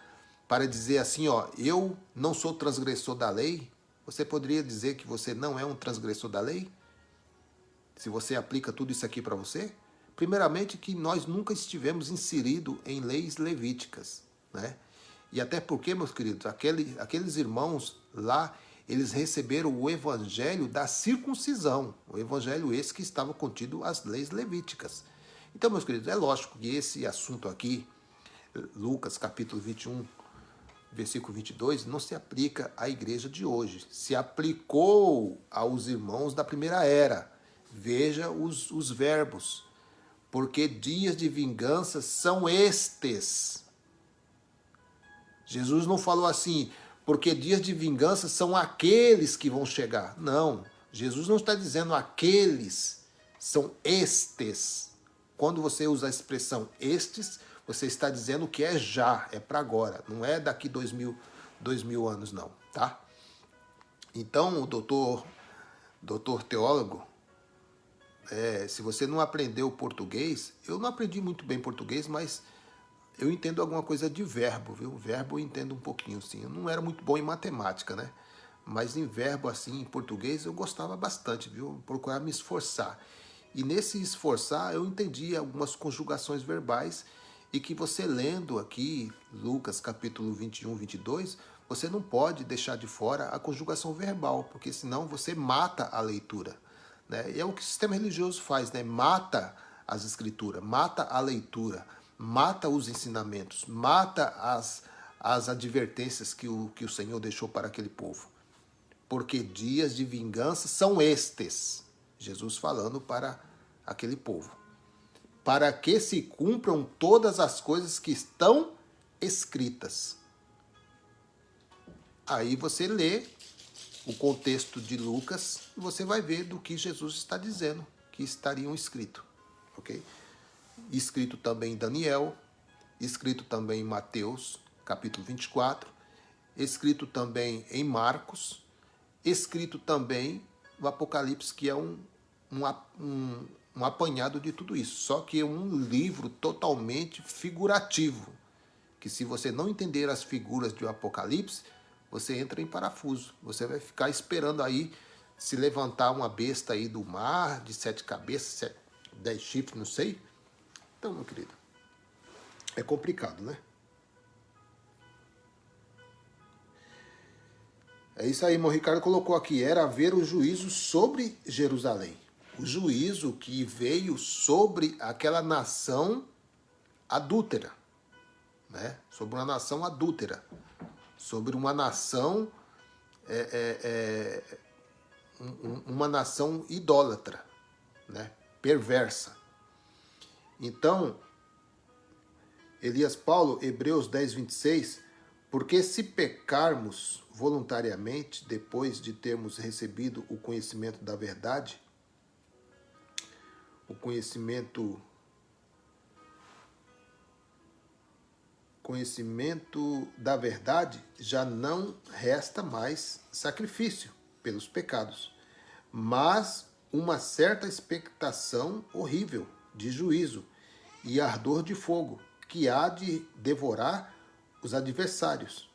para dizer assim, ó, eu não sou transgressor da lei, você poderia dizer que você não é um transgressor da lei? Se você aplica tudo isso aqui para você? Primeiramente que nós nunca estivemos inseridos em leis levíticas, né? E até porque, meus queridos, aqueles irmãos lá, eles receberam o evangelho da circuncisão, o evangelho esse que estava contido as leis levíticas. Então, meus queridos, é lógico que esse assunto aqui, Lucas capítulo 21, versículo 22, não se aplica à igreja de hoje. Se aplicou aos irmãos da primeira era. Veja os verbos. Porque dias de vingança são estes. Jesus não falou assim, porque dias de vingança são aqueles que vão chegar. Não, Jesus não está dizendo aqueles, são estes. Quando você usa a expressão estes, você está dizendo que é já, é para agora. Não é daqui 2000 anos, não, tá? Então, o doutor teólogo, se você não aprendeu português, eu não aprendi muito bem português, mas eu entendo alguma coisa de verbo, viu? Verbo eu entendo um pouquinho, sim. Eu não era muito bom em matemática, né? Mas em verbo, assim, em português, eu gostava bastante, viu? Procurar me esforçar. E nesse esforçar, eu entendi algumas conjugações verbais e que você lendo aqui, Lucas capítulo 21, 22, você não pode deixar de fora a conjugação verbal, porque senão você mata a leitura, né? E é o que o sistema religioso faz, né? Mata as escrituras, mata a leitura, mata os ensinamentos, mata as advertências que o Senhor deixou para aquele povo. Porque dias de vingança são estes. Jesus falando para aquele povo. Para que se cumpram todas as coisas que estão escritas. Aí você lê o contexto de Lucas e você vai ver do que Jesus está dizendo, que estariam escritos. Ok? Escrito também em Daniel, escrito também em Mateus, capítulo 24, escrito também em Marcos, escrito também no Apocalipse, que é um apanhado de tudo isso. Só que é um livro totalmente figurativo, que se você não entender as figuras do Apocalipse, você entra em parafuso. Você vai ficar esperando aí se levantar uma besta aí do mar, de 7 cabeças, 10 chifres, não sei. Então, meu querido, é complicado, né? É isso aí, meu Ricardo colocou aqui, era haver o juízo sobre Jerusalém. O juízo que veio sobre aquela nação adúltera, né? Sobre uma nação adúltera, sobre uma nação, uma nação idólatra, né? Perversa. Então, Elias Paulo, Hebreus 10, 26, porque se pecarmos voluntariamente, depois de termos recebido o conhecimento da verdade, o conhecimento da verdade, já não resta mais sacrifício pelos pecados, mas uma certa expectação horrível de juízo e ardor de fogo, que há de devorar os adversários.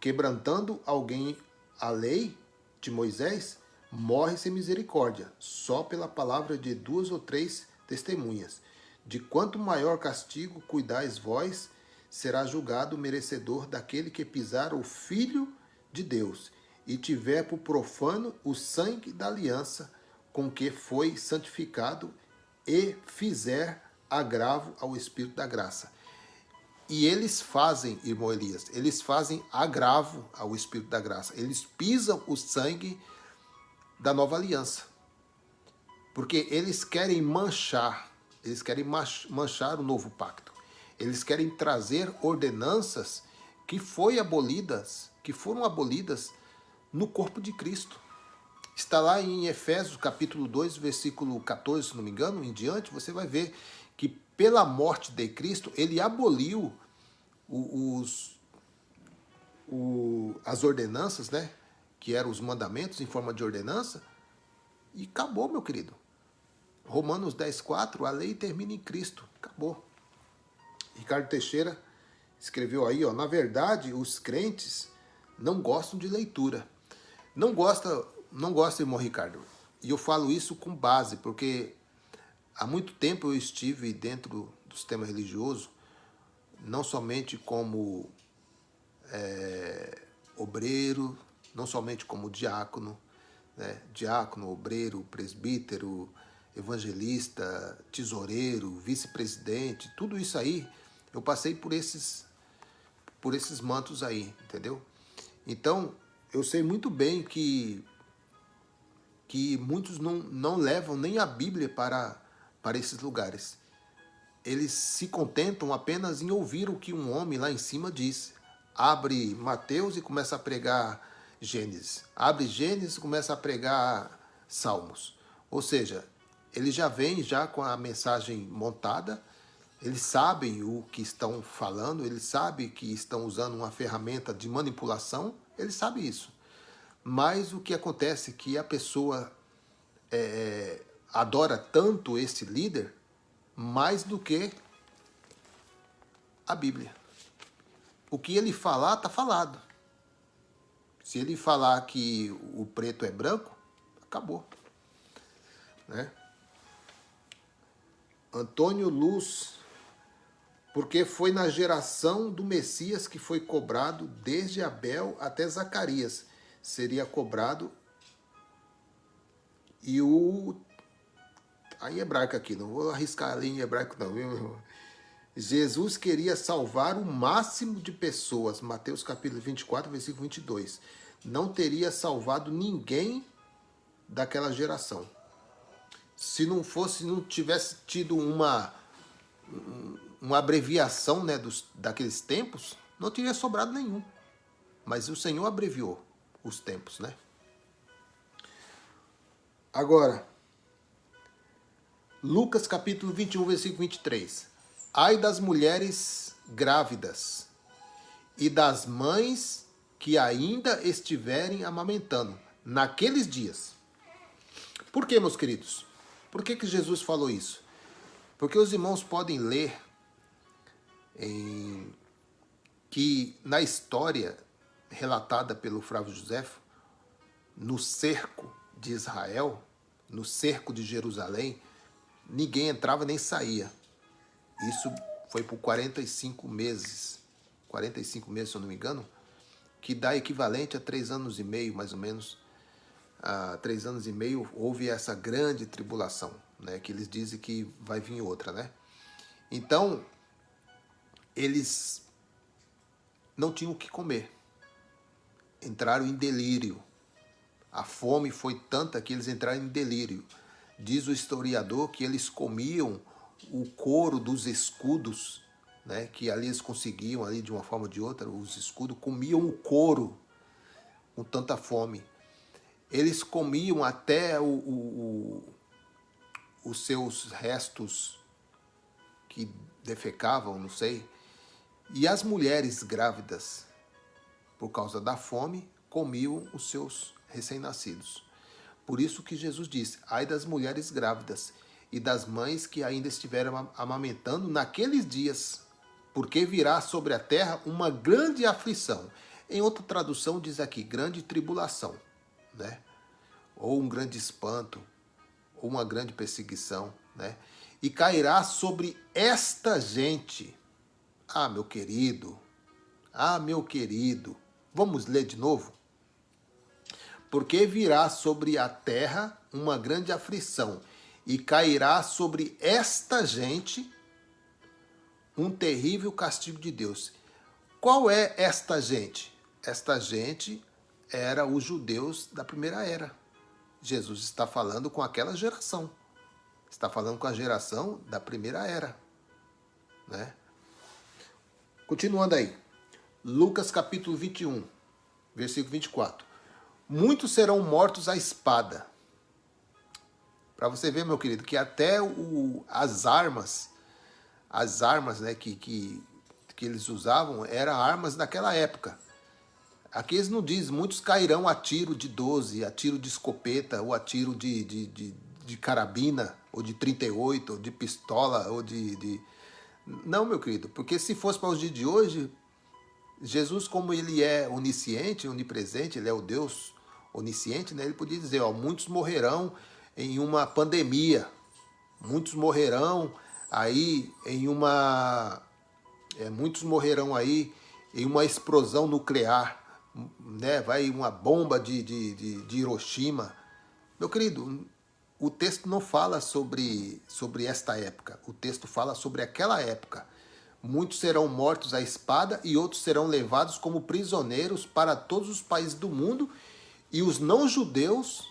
Quebrantando alguém a lei de Moisés, morre sem misericórdia, só pela palavra de 2 ou 3 testemunhas. De quanto maior castigo cuidais vós, será julgado merecedor daquele que pisar o Filho de Deus e tiver por profano o sangue da aliança com que foi santificado e fizer agravo ao Espírito da graça. E eles fazem, irmão Elias, eles fazem agravo ao Espírito da graça. Eles pisam o sangue da nova aliança. Porque eles querem manchar o novo pacto. Eles querem trazer ordenanças que foram abolidas no corpo de Cristo. Está lá em Efésios capítulo 2, versículo 14, se não me engano, em diante, você vai ver que pela morte de Cristo, ele aboliu as ordenanças, né? Que eram os mandamentos em forma de ordenança, e acabou, meu querido. Romanos 10, 4, a lei termina em Cristo. Acabou. Ricardo Teixeira, escreveu aí, ó, na verdade, os crentes não gostam de leitura. Não gosta, irmão Ricardo. E eu falo isso com base, porque há muito tempo eu estive dentro do sistema religioso, não somente como obreiro, não somente como diácono, né? Diácono, obreiro, presbítero, evangelista, tesoureiro, vice-presidente, tudo isso aí, eu passei por esses mantos aí, entendeu? Então, eu sei muito bem que muitos não levam nem a Bíblia para esses lugares. Eles se contentam apenas em ouvir o que um homem lá em cima diz. Abre Mateus e começa a pregar Gênesis. Abre Gênesis e começa a pregar Salmos. Ou seja, eles já vêm já com a mensagem montada, eles sabem o que estão falando, eles sabem que estão usando uma ferramenta de manipulação, eles sabem isso. Mas o que acontece é que a pessoa adora tanto esse líder mais do que a Bíblia. O que ele falar, está falado. Se ele falar que o preto é branco, acabou. Né? Antônio Luz, porque foi na geração do Messias que foi cobrado desde Abel até Zacarias. Seria cobrado e o... Em hebraico aqui, não vou arriscar ali em hebraico não, viu? Jesus queria salvar o máximo de pessoas, Mateus capítulo 24, versículo 22. Não teria salvado ninguém daquela geração. Se não tivesse tido uma abreviação, né, daqueles tempos, não teria sobrado nenhum. Mas o Senhor abreviou os tempos, né? Agora, Lucas capítulo 21, versículo 23. Ai das mulheres grávidas e das mães que ainda estiverem amamentando naqueles dias. Por que, meus queridos? Por que Jesus falou isso? Porque os irmãos podem ler que na história relatada pelo Flávio Joséfo, no cerco de Israel, no cerco de Jerusalém, ninguém entrava nem saía. Isso foi por 45 meses. 45 meses, se eu não me engano, que dá equivalente a 3 anos e meio, mais ou menos. Há 3 anos e meio houve essa grande tribulação, né? Que eles dizem que vai vir outra, né? Então, eles não tinham o que comer. Entraram em delírio. A fome foi tanta que eles entraram em delírio. Diz o historiador que eles comiam o couro dos escudos, né, que ali eles conseguiam, ali de uma forma ou de outra, os escudos comiam o couro com tanta fome. Eles comiam até os seus restos que defecavam, não sei. E as mulheres grávidas, por causa da fome, comiam os seus recém-nascidos. Por isso que Jesus disse, ai das mulheres grávidas e das mães que ainda estiveram amamentando naqueles dias, porque virá sobre a terra uma grande aflição. Em outra tradução diz aqui, grande tribulação, né? Ou um grande espanto, ou uma grande perseguição, né? E cairá sobre esta gente. Ah, meu querido, vamos ler de novo? Porque virá sobre a terra uma grande aflição, e cairá sobre esta gente um terrível castigo de Deus. Qual é esta gente? Esta gente era os judeus da primeira era. Jesus está falando com aquela geração. Está falando com a geração da primeira era, né? Continuando aí. Lucas capítulo 21, versículo 24. Muitos serão mortos à espada. Para você ver, meu querido, que até as armas, né, que eles usavam, eram armas daquela época. Aqui eles não dizem, muitos cairão a tiro de 12, a tiro de escopeta, ou a tiro de carabina, ou de 38, ou de pistola, ou Não, meu querido, porque se fosse para os dias de hoje, Jesus, como ele é onisciente, onipresente, ele é o Deus onisciente, né? Ele podia dizer, ó, muitos morrerão em uma pandemia, muitos morrerão aí em uma... muitos morrerão aí em uma explosão nuclear, né? Vai uma bomba de Hiroshima. Meu querido, o texto não fala sobre esta época. O texto fala sobre aquela época. Muitos serão mortos à espada e outros serão levados como prisioneiros para todos os países do mundo e os não judeus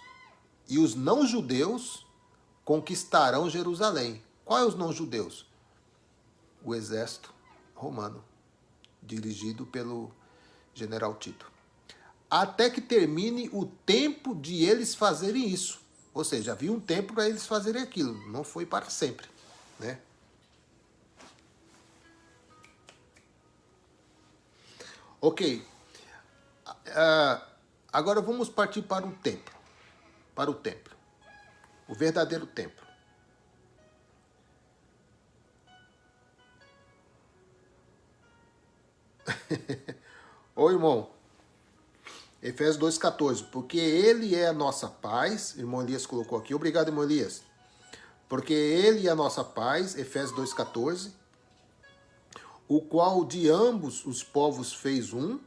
conquistarão Jerusalém. Qual é os não judeus? O exército romano, dirigido pelo general Tito. Até que termine o tempo de eles fazerem isso. Ou seja, havia um tempo para eles fazerem aquilo, não foi para sempre, né? Ok. Agora vamos partir para o templo. Para o templo. O verdadeiro templo. Ô irmão, Efésios 2,14. Porque ele é a nossa paz. Irmão Elias colocou aqui. Obrigado, irmão Elias. Porque ele é a nossa paz. Efésios 2,14. O qual de ambos os povos fez um,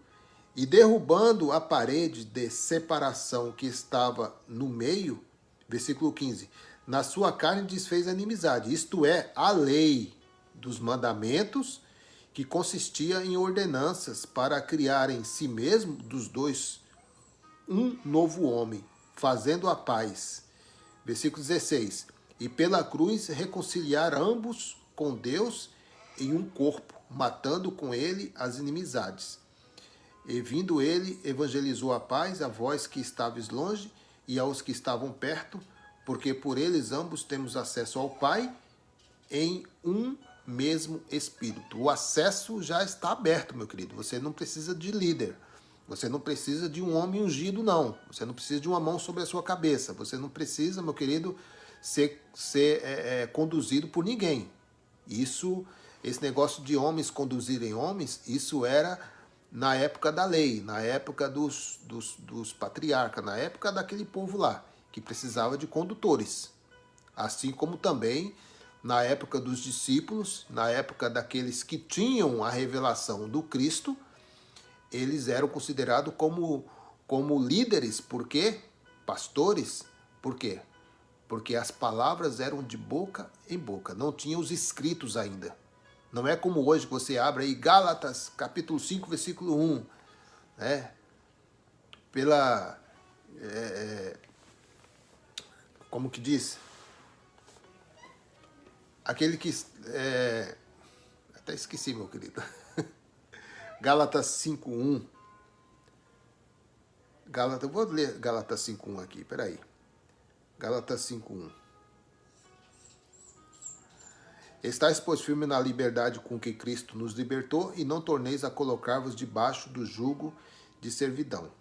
e derrubando a parede de separação que estava no meio, versículo 15, na sua carne desfez a inimizade, isto é, a lei dos mandamentos, que consistia em ordenanças para criar em si mesmo dos dois um novo homem, fazendo a paz. Versículo 16, e pela cruz reconciliar ambos com Deus em um corpo, matando com ele as inimizades. E vindo ele, evangelizou a paz a vós que estáveis longe e aos que estavam perto, porque por eles ambos temos acesso ao Pai em um mesmo Espírito. O acesso já está aberto, meu querido. Você não precisa de líder. Você não precisa de um homem ungido, não. Você não precisa de uma mão sobre a sua cabeça. Você não precisa, meu querido, ser conduzido por ninguém. Esse negócio de homens conduzirem homens, isso era na época da lei, na época dos patriarcas, na época daquele povo lá, que precisava de condutores. Assim como também na época dos discípulos, na época daqueles que tinham a revelação do Cristo, eles eram considerados como líderes, por quê? Pastores, por quê? Porque as palavras eram de boca em boca, não tinham os escritos ainda. Não é como hoje que você abre aí Gálatas, capítulo 5, versículo 1, né? Como que diz? Aquele que... até esqueci, meu querido. Gálatas 5:1. Eu vou ler Gálatas 5:1 aqui, peraí. Gálatas 5:1. Estais, pois, firme na liberdade com que Cristo nos libertou, e não torneis a colocar-vos debaixo do jugo de servidão.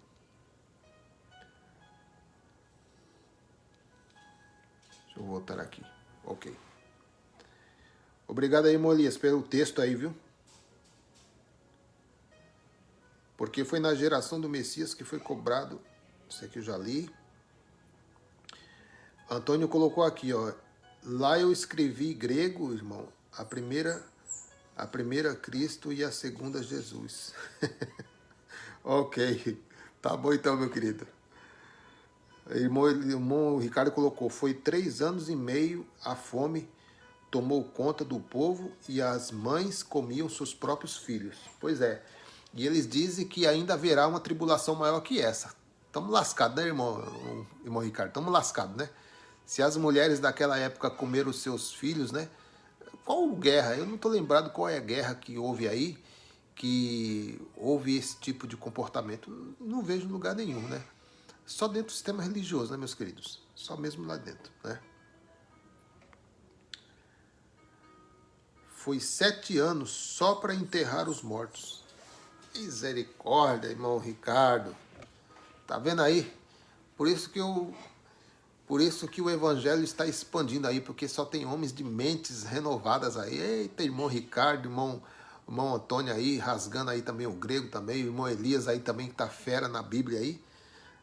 Deixa eu voltar aqui. Ok. Obrigado aí, Molias, pelo texto aí, viu? Porque foi na geração do Messias que foi cobrado. Isso aqui eu já li. Antônio colocou aqui, ó. Lá eu escrevi grego, irmão. A primeira Cristo e a segunda Jesus. Ok. Tá bom então, meu querido. Irmão Ricardo colocou, foi 3 anos e meio a fome tomou conta do povo e as mães comiam seus próprios filhos. Pois é. E eles dizem que ainda haverá uma tribulação maior que essa. Estamos lascados, né, irmão Ricardo? Estamos lascados, né? Se as mulheres daquela época comeram os seus filhos, né? Qual guerra? Eu não estou lembrado qual é a guerra que houve aí, que houve esse tipo de comportamento. Não vejo em lugar nenhum, né? Só dentro do sistema religioso, né, meus queridos? Só mesmo lá dentro, né? Foi 7 anos só para enterrar os mortos. Misericórdia, irmão Ricardo. Tá vendo aí? Por isso que eu Por isso que o evangelho está expandindo aí, porque só tem homens de mentes renovadas aí. Eita, irmão Ricardo, irmão Antônio aí, rasgando aí também o grego também, o irmão Elias aí também, que tá fera na Bíblia aí.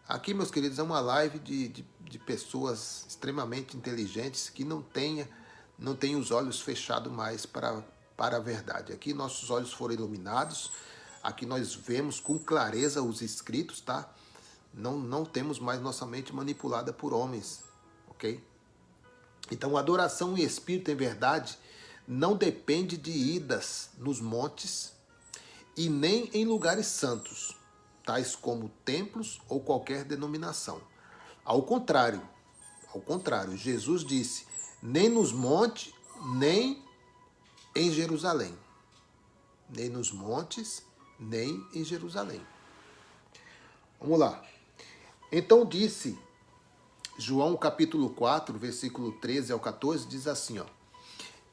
Aqui, meus queridos, é uma live de pessoas extremamente inteligentes que não tem os olhos fechados mais para a verdade. Aqui nossos olhos foram iluminados, aqui nós vemos com clareza os escritos, tá? Não temos mais nossa mente manipulada por homens, ok? Então, adoração em espírito em verdade não depende de idas nos montes e nem em lugares santos, tais como templos ou qualquer denominação. Ao contrário, Jesus disse, nem nos montes, nem em Jerusalém. Nem nos montes, nem em Jerusalém. Vamos lá. Então disse, João capítulo 4, versículo 13 ao 14, diz assim, ó.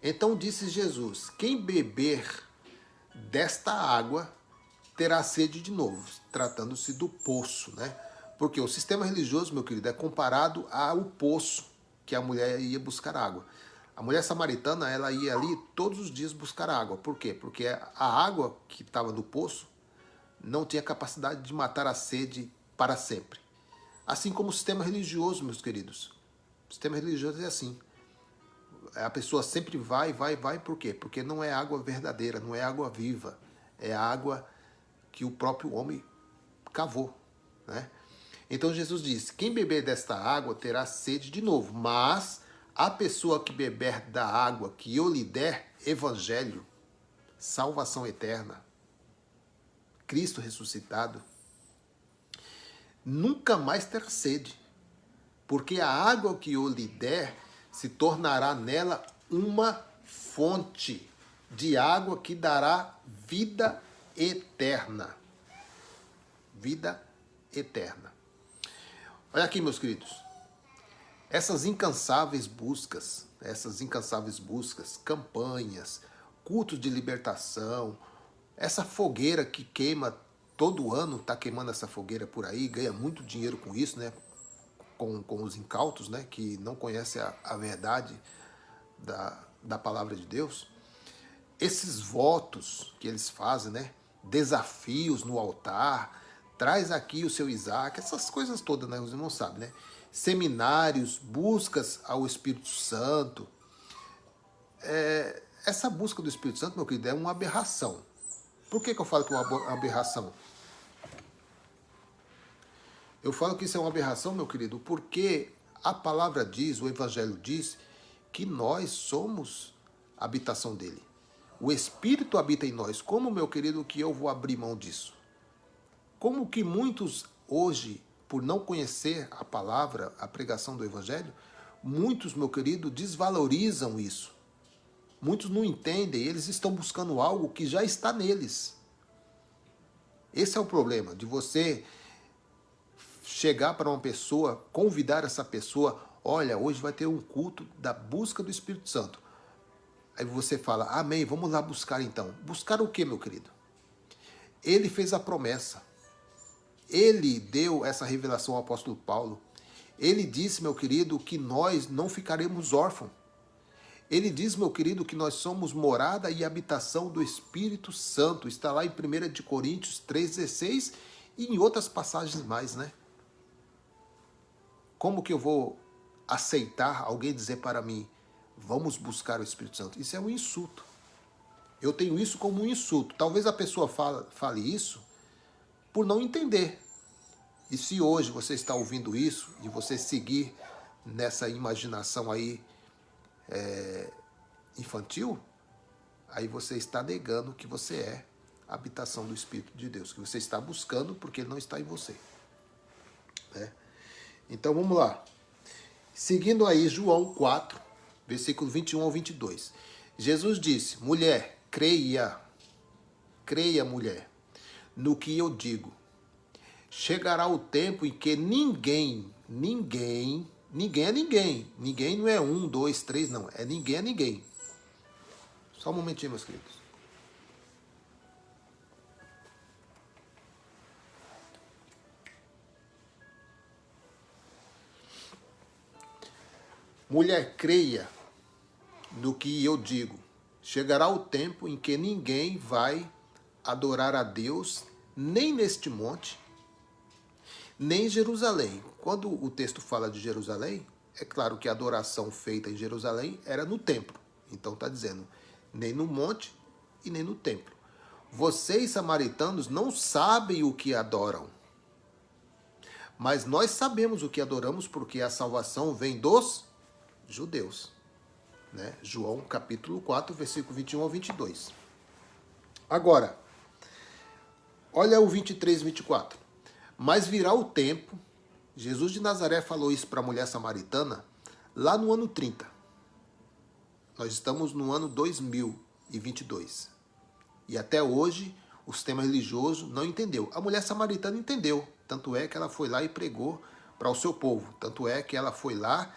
Então disse Jesus, quem beber desta água terá sede de novo, tratando-se do poço, né? Porque o sistema religioso, meu querido, é comparado ao poço que a mulher ia buscar água. A mulher samaritana, ela ia ali todos os dias buscar água. Por quê? Porque a água que estava no poço não tinha capacidade de matar a sede para sempre. Assim como o sistema religioso, meus queridos. O sistema religioso é assim. A pessoa sempre vai, por quê? Porque não é água verdadeira, não é água viva. É água que o próprio homem cavou, né? Então Jesus disse, quem beber desta água terá sede de novo, mas a pessoa que beber da água que eu lhe der, evangelho, salvação eterna, Cristo ressuscitado, nunca mais terá sede, porque a água que eu lhe der se tornará nela uma fonte de água que dará vida eterna. Vida eterna. Olha aqui, meus queridos. Essas incansáveis buscas, campanhas, cultos de libertação, essa fogueira que queima todo ano, está queimando essa fogueira por aí, ganha muito dinheiro com isso, né? Com os incautos, né? Que não conhecem a verdade da palavra de Deus. Esses votos que eles fazem, né? Desafios no altar, traz aqui o seu Isaac, essas coisas todas, né? Os irmãos sabem, né? Seminários, buscas ao Espírito Santo. Essa busca do Espírito Santo, meu querido, é uma aberração. Por que eu falo que é uma aberração? Eu falo que isso é uma aberração, meu querido, porque a palavra diz, o Evangelho diz, que nós somos a habitação dele. O Espírito habita em nós. Como, meu querido, que eu vou abrir mão disso? Como que muitos hoje, por não conhecer a palavra, a pregação do Evangelho, muitos, meu querido, desvalorizam isso. Muitos não entendem, eles estão buscando algo que já está neles. Esse é o problema, de você chegar para uma pessoa, convidar essa pessoa, olha, hoje vai ter um culto da busca do Espírito Santo. Aí você fala, amém, vamos lá buscar então. Buscar o que, meu querido? Ele fez a promessa. Ele deu essa revelação ao apóstolo Paulo. Ele disse, meu querido, que nós não ficaremos órfãos. Ele diz, meu querido, que nós somos morada e habitação do Espírito Santo. Está lá em 1 de Coríntios 3,16 e em outras passagens mais, né? Como que eu vou aceitar alguém dizer para mim, vamos buscar o Espírito Santo? Isso é um insulto. Eu tenho isso como um insulto. Talvez a pessoa fale isso por não entender. E se hoje você está ouvindo isso e você seguir nessa imaginação aí infantil, aí você está negando que você é a habitação do Espírito de Deus, que você está buscando porque ele não está em você. Né? Então vamos lá. Seguindo aí João 4, versículo 21 ao 22. Jesus disse, mulher, creia, mulher, no que eu digo. Chegará o tempo em que ninguém é ninguém. Ninguém não é 1, 2, 3, não. É ninguém. Só um momentinho, meus queridos. Mulher, creia no que eu digo. Chegará o tempo em que ninguém vai adorar a Deus, nem neste monte, nem em Jerusalém. Quando o texto fala de Jerusalém, é claro que a adoração feita em Jerusalém era no templo. Então está dizendo, nem no monte e nem no templo. Vocês, samaritanos, não sabem o que adoram. Mas nós sabemos o que adoramos, porque a salvação vem dos judeus. Né? João capítulo 4, versículo 21 ao 22. Agora, olha o 23 e 24. Mas virá o tempo, Jesus de Nazaré falou isso para a mulher samaritana, lá no ano 30. Nós estamos no ano 2022. E até hoje, o sistema religioso não entendeu. A mulher samaritana entendeu. Tanto é que ela foi lá e pregou para o seu povo. Tanto é que ela foi lá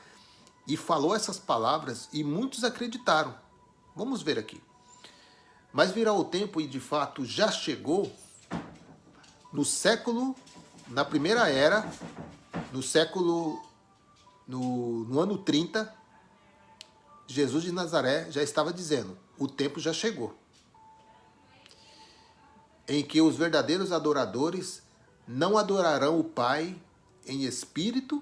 e falou essas palavras e muitos acreditaram. Vamos ver aqui. Mas virá o tempo, e de fato já chegou, no século, na primeira era, no século, no ano 30, Jesus de Nazaré já estava dizendo, o tempo já chegou, em que os verdadeiros adoradores não adorarão o Pai em espírito,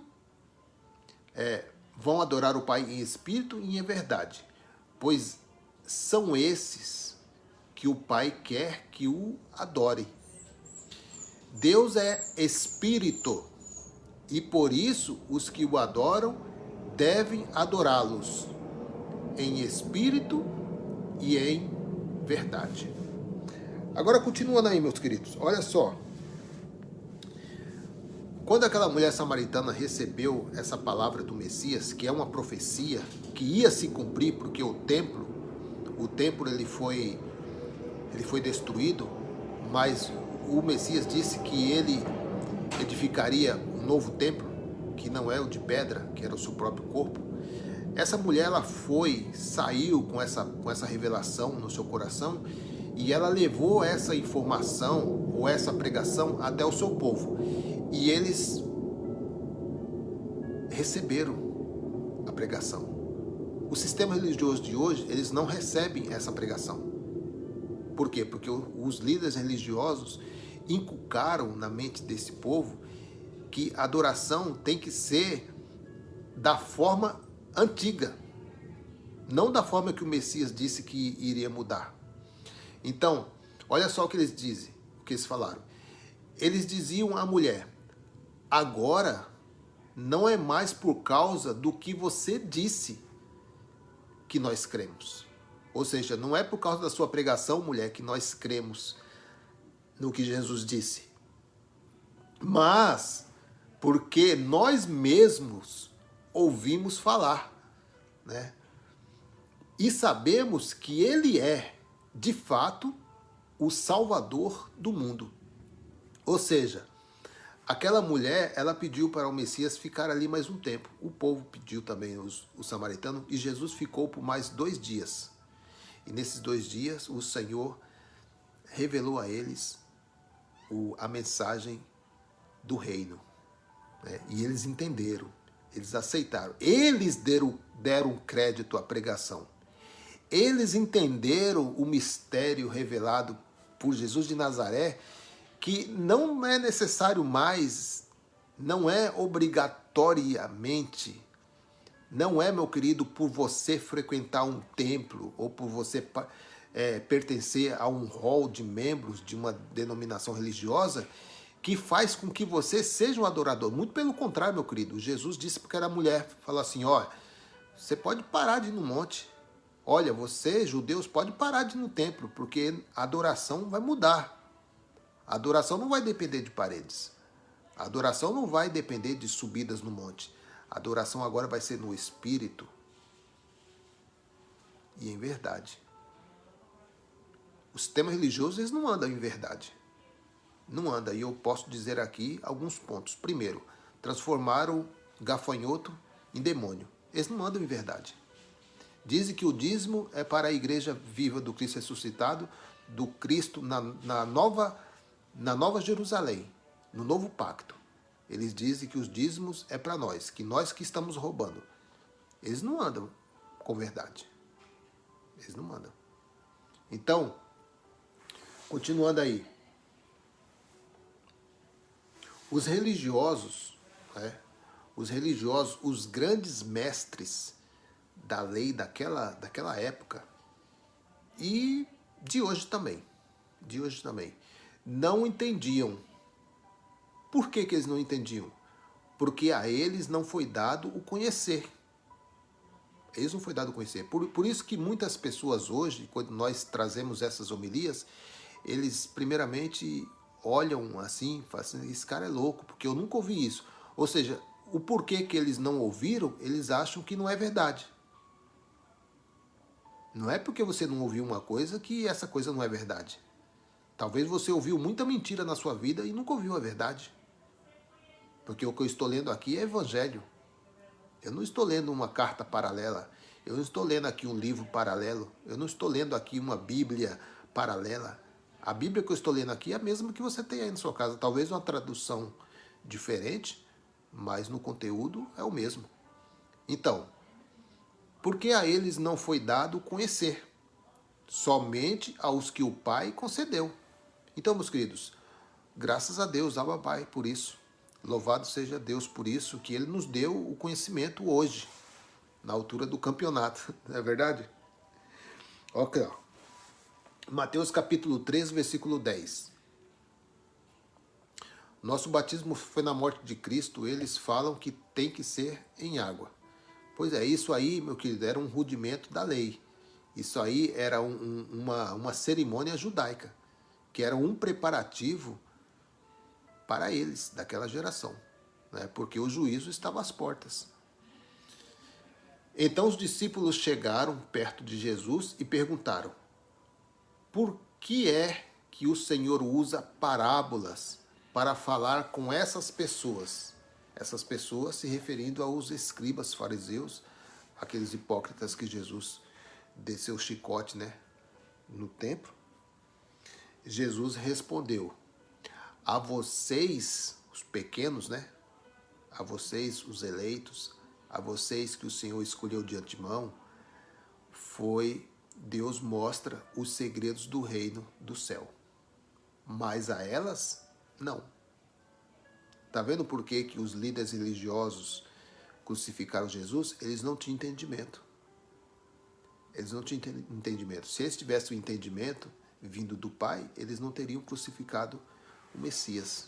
vão adorar o Pai em espírito e em verdade, pois são esses que o Pai quer que o adore. Deus é espírito, e por isso os que o adoram devem adorá-los em espírito e em verdade. Agora, continuando aí, meus queridos, olha só. Quando aquela mulher samaritana recebeu essa palavra do Messias, que é uma profecia que ia se cumprir, porque o templo ele foi destruído, mas o Messias disse que ele edificaria um novo templo, que não é o de pedra, que era o seu próprio corpo. Essa mulher, ela saiu com essa revelação no seu coração, e ela levou essa informação ou essa pregação até o seu povo. E eles receberam a pregação. O sistema religioso de hoje, eles não recebem essa pregação. Por quê? Porque os líderes religiosos inculcaram na mente desse povo que a adoração tem que ser da forma antiga, não da forma que o Messias disse que iria mudar. Então, olha só o que eles dizem, o que eles falaram. Eles diziam à mulher, agora não é mais por causa do que você disse que nós cremos. Ou seja, não é por causa da sua pregação, mulher, que nós cremos no que Jesus disse. Mas porque nós mesmos ouvimos falar, né? E sabemos que Ele é, de fato, o Salvador do mundo. Ou seja, aquela mulher, ela pediu para o Messias ficar ali mais um tempo. O povo pediu também, os samaritanos, e Jesus ficou por mais 2 dias. E nesses 2 dias, o Senhor revelou a eles a mensagem do reino. Né? E eles entenderam, eles aceitaram. Eles deram crédito à pregação. Eles entenderam o mistério revelado por Jesus de Nazaré, que não é necessário mais, não é obrigatoriamente, não é, meu querido, por você frequentar um templo ou por você pertencer a um hall de membros de uma denominação religiosa que faz com que você seja um adorador. Muito pelo contrário, meu querido. Jesus disse porque era mulher, falou assim, ó, você pode parar de ir no monte. Olha, você, judeus, pode parar de ir no templo, porque a adoração vai mudar. A adoração não vai depender de paredes. A adoração não vai depender de subidas no monte. A adoração agora vai ser no espírito e em verdade. O sistema religioso, eles não andam em verdade. Não anda. E eu posso dizer aqui alguns pontos. Primeiro, transformaram gafanhoto em demônio. Eles não andam em verdade. Dizem que o dízimo é para a igreja viva do Cristo ressuscitado, do Cristo na nova Jerusalém, no novo pacto. Eles dizem que os dízimos é para nós que estamos roubando. Eles não andam com verdade. Eles não andam. Então, continuando aí. Os religiosos, né? Os grandes mestres da lei daquela época e de hoje também, não entendiam. Por que eles não entendiam? Porque a eles não foi dado o conhecer. Eles não foi dado o conhecer. Por isso que muitas pessoas hoje, quando nós trazemos essas homilias, eles primeiramente olham assim, falam assim, esse cara é louco, porque eu nunca ouvi isso. Ou seja, o porquê que eles não ouviram, eles acham que não é verdade. Não é porque você não ouviu uma coisa que essa coisa não é verdade. Talvez você ouviu muita mentira na sua vida e nunca ouviu a verdade. Porque o que eu estou lendo aqui é evangelho. Eu não estou lendo uma carta paralela. Eu não estou lendo aqui um livro paralelo. Eu não estou lendo aqui uma Bíblia paralela. A Bíblia que eu estou lendo aqui é a mesma que você tem aí na sua casa. Talvez uma tradução diferente, mas no conteúdo é o mesmo. Então, por que a eles não foi dado conhecer? Somente aos que o Pai concedeu. Então, meus queridos, graças a Deus, ao Pai, por isso. Louvado seja Deus por isso, que Ele nos deu o conhecimento hoje, na altura do campeonato. Não é verdade? Ok, ó. Mateus capítulo 3, versículo 10. Nosso batismo foi na morte de Cristo, eles falam que tem que ser em água. Pois é, isso aí, meu querido, era um rudimento da lei. Isso aí era uma cerimônia judaica, que era um preparativo para eles, daquela geração, né? Porque o juízo estava às portas. Então os discípulos chegaram perto de Jesus e perguntaram: por que é que o Senhor usa parábolas para falar com essas pessoas? Essas pessoas se referindo aos escribas fariseus, aqueles hipócritas que Jesus desceu o chicote, né, no templo. Jesus respondeu: a vocês, os pequenos, né? A vocês, os eleitos, a vocês que o Senhor escolheu de antemão, Deus mostra os segredos do reino do céu. Mas a elas, não. Tá vendo por que os líderes religiosos crucificaram Jesus? Eles não tinham entendimento. Eles não tinham entendimento. Se eles tivessem o entendimento vindo do Pai, eles não teriam crucificado o Messias,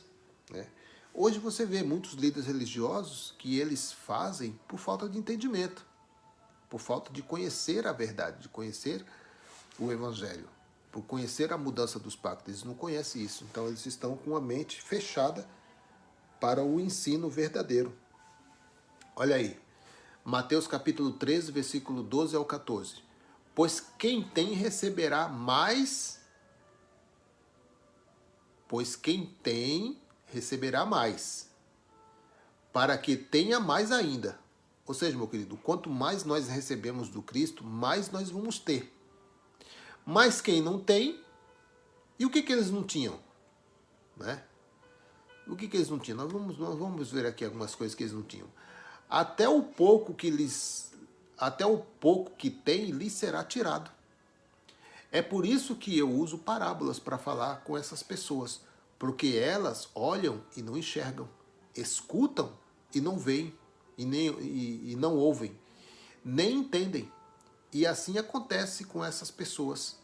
né? Hoje você vê muitos líderes religiosos que eles fazem por falta de entendimento, por falta de conhecer a verdade, de conhecer o Evangelho, por conhecer a mudança dos pactos. Eles não conhecem isso, então eles estão com a mente fechada para o ensino verdadeiro. Olha aí, Mateus capítulo 13, versículo 12 ao 14. Pois quem tem receberá mais, para que tenha mais ainda. Ou seja, meu querido, quanto mais nós recebemos do Cristo, mais nós vamos ter. Mas quem não tem, e o que eles não tinham? Né? O que eles não tinham? Nós vamos ver aqui algumas coisas que eles não tinham. Até o pouco que tem, lhes será tirado. É por isso que eu uso parábolas para falar com essas pessoas, porque elas olham e não enxergam, escutam e não veem, e não ouvem, nem entendem. E assim acontece com essas pessoas.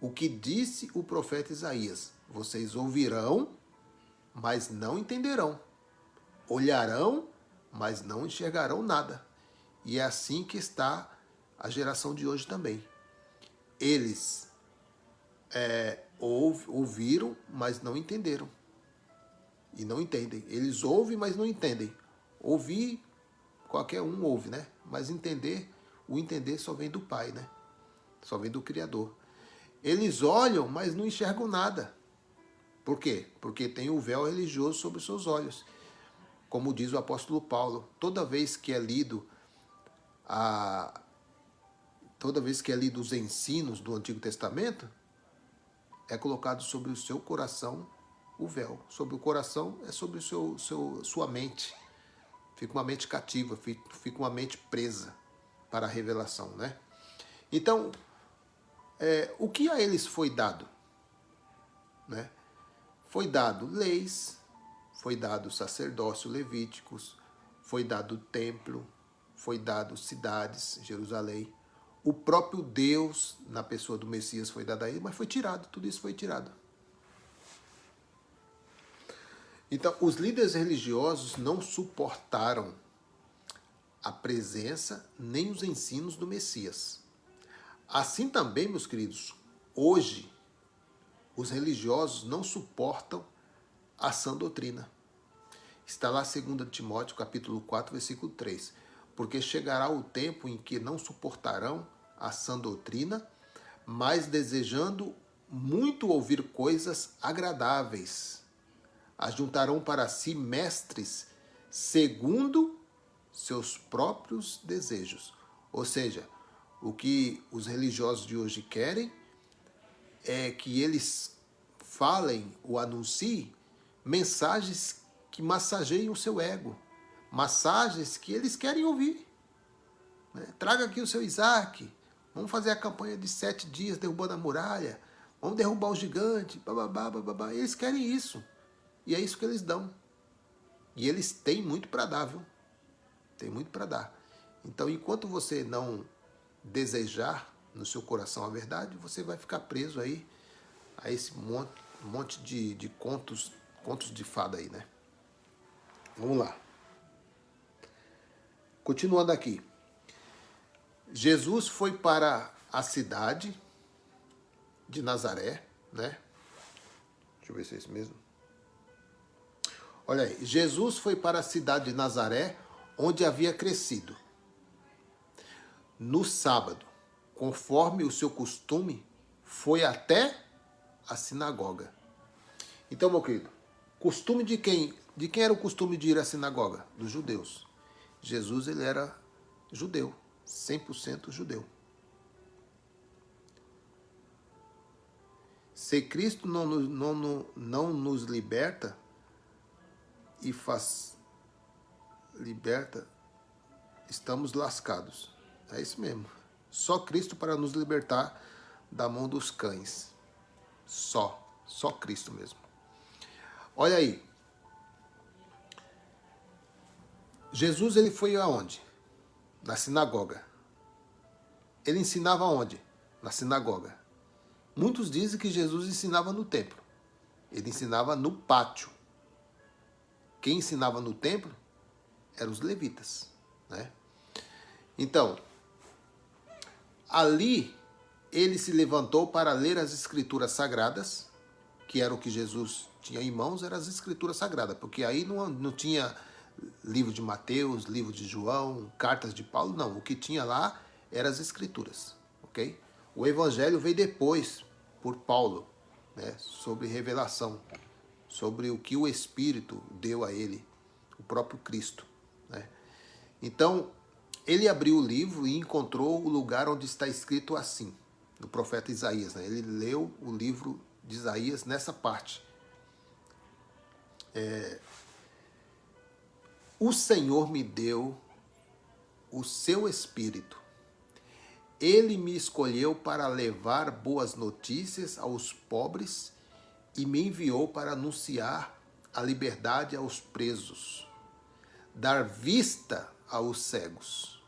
O que disse o profeta Isaías: vocês ouvirão, mas não entenderão. Olharão, mas não enxergarão nada. E é assim que está a geração de hoje também. Eles ouviram, mas não entenderam. E não entendem. Eles ouvem, mas não entendem. Ouvir, qualquer um ouve, né? Mas o entender só vem do Pai, né? Só vem do Criador. Eles olham, mas não enxergam nada. Por quê? Porque tem o véu religioso sobre os seus olhos. Como diz o apóstolo Paulo, toda vez que é lido os ensinos do Antigo Testamento, é colocado sobre o seu coração o véu. Sobre o coração é sobre sua mente. fica uma mente cativa, fica uma mente presa para a revelação, né? Então, o que a eles foi dado? Né? Foi dado leis, foi dado sacerdócio levíticos, foi dado templo, foi dado cidades, Jerusalém. O próprio Deus, na pessoa do Messias, foi dado a ele, mas foi tirado, tudo isso foi tirado. Então, os líderes religiosos não suportaram a presença nem os ensinos do Messias. Assim também, meus queridos, hoje, os religiosos não suportam a sã doutrina. Está lá 2 Timóteo, capítulo 4, versículo 3. Porque chegará o tempo em que não suportarão a sã doutrina, mas desejando muito ouvir coisas agradáveis, ajuntarão para si mestres segundo seus próprios desejos. Ou seja, o que os religiosos de hoje querem é que eles falem ou anunciem mensagens que massageiem o seu ego, massagens que eles querem ouvir. Né? Traga aqui o seu Isaac, vamos fazer a campanha de 7 dias derrubando a muralha, vamos derrubar o gigante, bababá, bababá. Eles querem isso, e é isso que eles dão. E eles têm muito para dar, viu? Tem muito para dar. Então, enquanto você não desejar no seu coração a verdade, você vai ficar preso aí a esse monte de contos de fada aí, né? Vamos lá. Continuando aqui. Jesus foi para a cidade de Nazaré, né? Deixa eu ver se é isso mesmo. Olha aí. Jesus foi para a cidade de Nazaré, onde havia crescido. No sábado, conforme o seu costume, foi até a sinagoga. Então, meu querido, costume de quem? De quem era o costume de ir à sinagoga? Dos judeus. Jesus, ele era judeu, 100% judeu. Se Cristo não nos liberta e liberta, estamos lascados. É isso mesmo. Só Cristo para nos libertar da mão dos cães. Só Cristo mesmo. Olha aí. Jesus, ele foi aonde? Na sinagoga. Ele ensinava aonde? Na sinagoga. Muitos dizem que Jesus ensinava no templo. Ele ensinava no pátio. Quem ensinava no templo eram os levitas, né? Então, ali ele se levantou para ler as escrituras sagradas, que era o que Jesus tinha em mãos, eram as escrituras sagradas, porque aí não tinha livro de Mateus, livro de João, cartas de Paulo, não. O que tinha lá eram as escrituras, ok? O evangelho veio depois, por Paulo, né, sobre revelação, sobre o que o Espírito deu a ele, o próprio Cristo, né? Então, ele abriu o livro e encontrou o lugar onde está escrito assim, no profeta Isaías, né? Ele leu o livro de Isaías nessa parte. O Senhor me deu o seu Espírito. Ele me escolheu para levar boas notícias aos pobres e me enviou para anunciar a liberdade aos presos, dar vista aos cegos,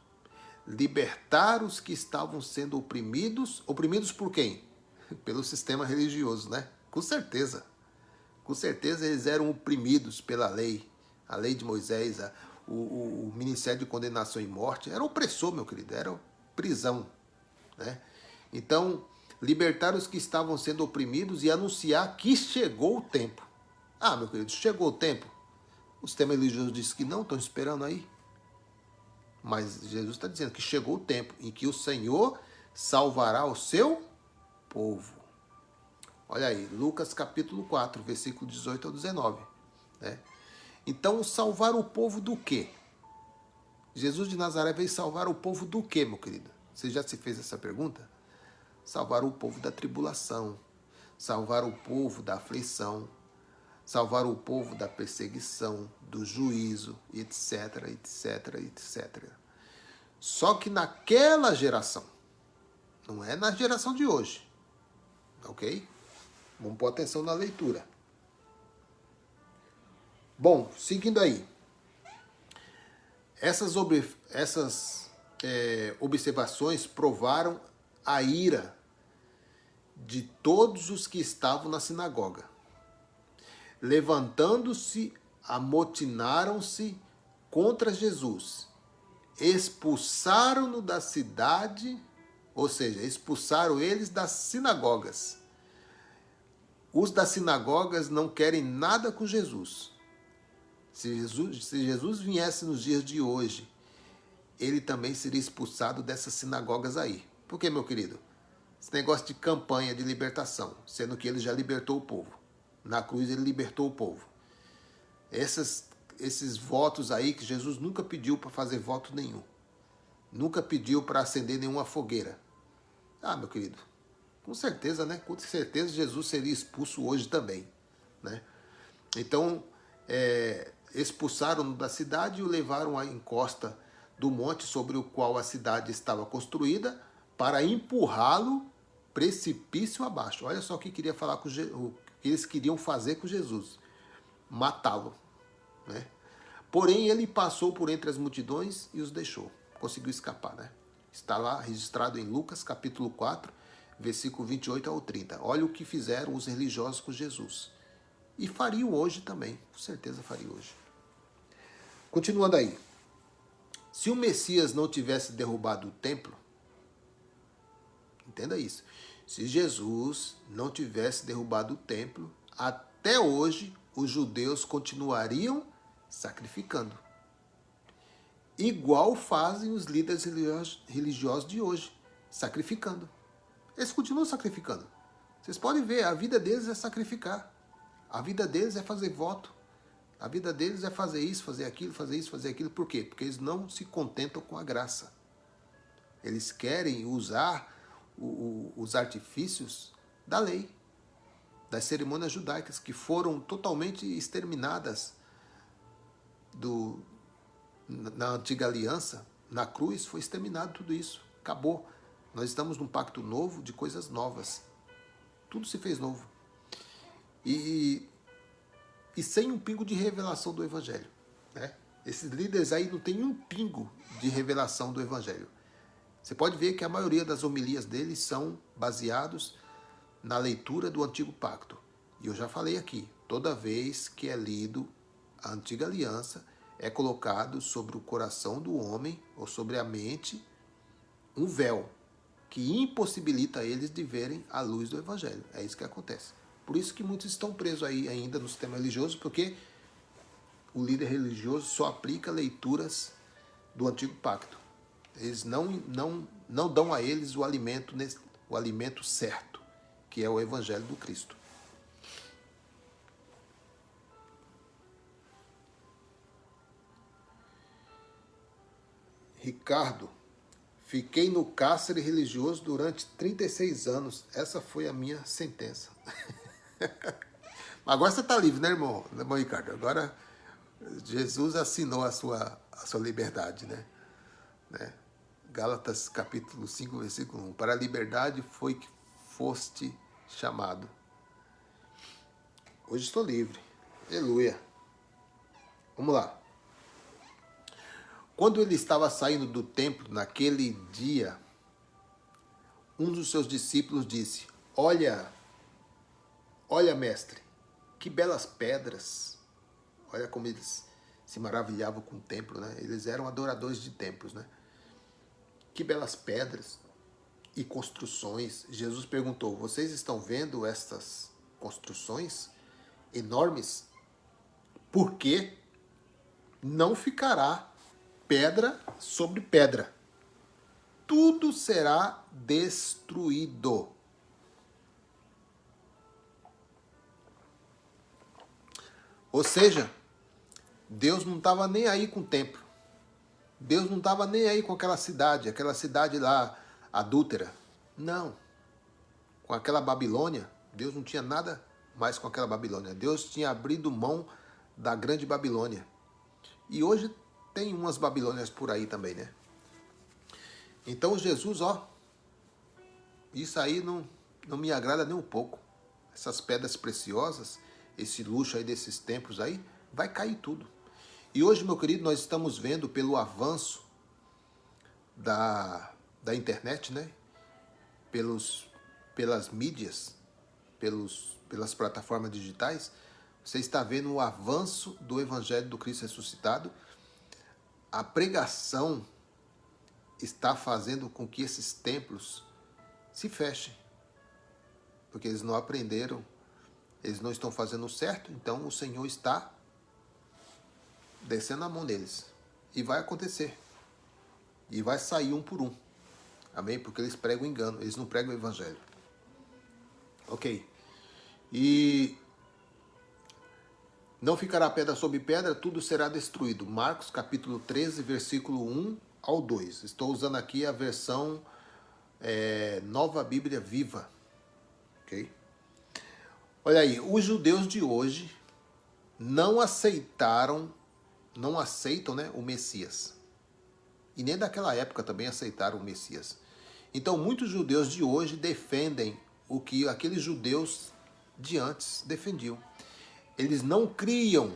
libertar os que estavam sendo oprimidos. Oprimidos por quem? Pelo sistema religioso, né? Com certeza. Com certeza eles eram oprimidos pela lei, a lei de Moisés, o ministério de condenação e morte. Era opressor, meu querido, era prisão, né? Então, libertar os que estavam sendo oprimidos e anunciar que chegou o tempo. Ah, meu querido, chegou o tempo. O sistema religioso diz que não, estão esperando aí. Mas Jesus está dizendo que chegou o tempo em que o Senhor salvará o seu povo. Olha aí, Lucas capítulo 4, versículo 18 ao 19. Né? Então, salvar o povo do quê? Jesus de Nazaré veio salvar o povo do quê, meu querido? Você já se fez essa pergunta? Salvar o povo da tribulação, salvar o povo da aflição, salvar o povo da perseguição, do juízo, etc, etc, etc. Só que naquela geração, não é na geração de hoje, ok? Vamos pôr atenção na leitura. Bom, seguindo aí. Essas observações provaram a ira de todos os que estavam na sinagoga. Levantando-se, amotinaram-se contra Jesus. Expulsaram-no da cidade, ou seja, expulsaram eles das sinagogas. Os das sinagogas não querem nada com Jesus. Se Jesus viesse nos dias de hoje, ele também seria expulsado dessas sinagogas aí. Por quê, meu querido? Esse negócio de campanha de libertação, sendo que ele já libertou o povo. Na cruz ele libertou o povo. Esses votos aí que Jesus nunca pediu para fazer voto nenhum. Nunca pediu para acender nenhuma fogueira. Ah, meu querido, com certeza, né? Com certeza Jesus seria expulso hoje também, né? Então, expulsaram-no da cidade e o levaram à encosta do monte sobre o qual a cidade estava construída para empurrá-lo precipício abaixo. Olha só o que queria falar o que eles queriam fazer com Jesus. Matá-lo, né? Porém, ele passou por entre as multidões e os deixou. Conseguiu escapar, né? Está lá registrado em Lucas, capítulo 4, versículo 28 ao 30. Olha o que fizeram os religiosos com Jesus. E fariam hoje também. Com certeza fariam hoje. Continuando aí. Se o Messias não tivesse derrubado o templo, entenda isso. Se Jesus não tivesse derrubado o templo, até hoje os judeus continuariam sacrificando. Igual fazem os líderes religiosos de hoje, sacrificando. Eles continuam sacrificando. Vocês podem ver, a vida deles é sacrificar. A vida deles é fazer voto. A vida deles é fazer isso, fazer aquilo, fazer isso, fazer aquilo. Por quê? Porque eles não se contentam com a graça. Eles querem usar os artifícios da lei, das cerimônias judaicas, que foram totalmente exterminadas na antiga aliança. Na cruz foi exterminado tudo isso. Acabou. Nós estamos num pacto novo de coisas novas. Tudo se fez novo. E sem um pingo de revelação do Evangelho, né? Esses líderes aí não tem um pingo de revelação do Evangelho. Você pode ver que a maioria das homilias deles são baseados na leitura do Antigo Pacto. E eu já falei aqui, toda vez que é lido a Antiga Aliança, é colocado sobre o coração do homem, ou sobre a mente, um véu, que impossibilita eles de verem a luz do Evangelho. É isso que acontece. Por isso que muitos estão presos aí ainda no sistema religioso, porque o líder religioso só aplica leituras do Antigo Pacto. Eles não dão a eles o alimento certo, que é o Evangelho do Cristo. Ricardo, fiquei no cárcere religioso durante 36 anos. Essa foi a minha sentença. Agora você está livre, né, irmão Ricardo? Agora Jesus assinou a sua liberdade, né? Gálatas capítulo 5, versículo 1. Para a liberdade foi que foste chamado. Hoje estou livre. Aleluia. Vamos lá. Quando ele estava saindo do templo naquele dia, um dos seus discípulos disse: Olha, mestre, que belas pedras. Olha como eles se maravilhavam com o templo, né? Eles eram adoradores de templos, né? Que belas pedras e construções. Jesus perguntou: vocês estão vendo estas construções enormes? Porque não ficará pedra sobre pedra. Tudo será destruído. Ou seja, Deus não estava nem aí com o templo. Deus não estava nem aí com aquela cidade lá, adúltera. Não. Com aquela Babilônia, Deus não tinha nada mais com aquela Babilônia. Deus tinha abrido mão da grande Babilônia. E hoje tem umas Babilônias por aí também, né? Então Jesus, ó, isso aí não me agrada nem um pouco. Essas pedras preciosas, esse luxo aí desses templos aí, vai cair tudo. E hoje, meu querido, nós estamos vendo pelo avanço da internet, né? Pelas mídias, pelas plataformas digitais, você está vendo o avanço do Evangelho do Cristo ressuscitado. A pregação está fazendo com que esses templos se fechem, porque eles não aprenderam, eles não estão fazendo o certo, então o Senhor está descendo a mão deles. E vai acontecer. E vai sair um por um. Amém? Porque eles pregam engano, eles não pregam o Evangelho. Ok. E não ficará pedra sobre pedra, tudo será destruído. Marcos capítulo 13, versículo 1 ao 2. Estou usando aqui a versão Nova Bíblia Viva. Ok? Olha aí, os judeus de hoje não aceitam, né, o Messias. E nem daquela época também aceitaram o Messias. Então muitos judeus de hoje defendem o que aqueles judeus de antes defendiam. Eles não criam,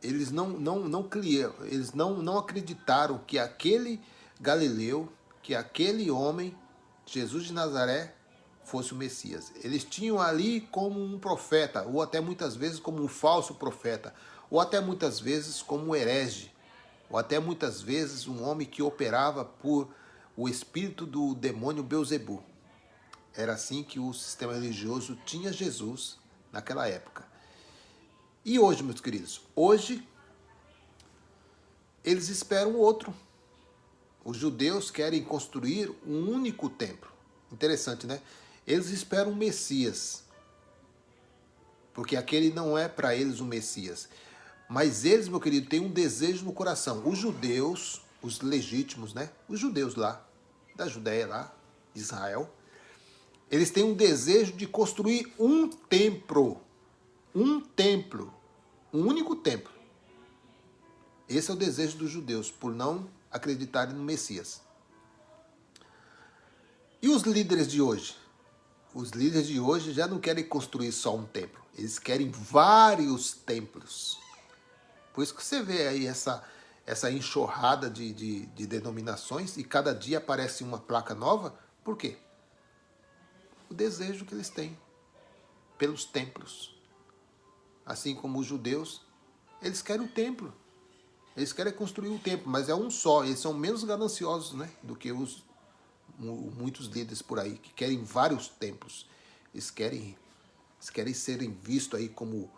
eles não acreditaram que aquele Galileu, que aquele homem, Jesus de Nazaré, fosse o Messias. Eles tinham ali como um profeta, ou até muitas vezes como um falso profeta, ou até muitas vezes como um herege, ou até muitas vezes um homem que operava por o espírito do demônio Belzebu. Era assim que o sistema religioso tinha Jesus naquela época. E hoje, meus queridos, hoje eles esperam outro. Os judeus querem construir um único templo. Interessante, né? Eles esperam um Messias, porque aquele não é para eles o Messias. Mas eles, meu querido, têm um desejo no coração. Os judeus, os legítimos, né? Os judeus lá, da Judéia lá, Israel, eles têm um desejo de construir um templo. Um templo. Um único templo. Esse é o desejo dos judeus, por não acreditarem no Messias. E os líderes de hoje? Os líderes de hoje já não querem construir só um templo. Eles querem vários templos. Por isso que você vê aí essa enxurrada de denominações e cada dia aparece uma placa nova. Por quê? O desejo que eles têm pelos templos. Assim como os judeus, eles querem o templo. Eles querem construir o templo, mas é um só. Eles são menos gananciosos, né, do que muitos líderes por aí, que querem vários templos. Eles querem serem vistos aí como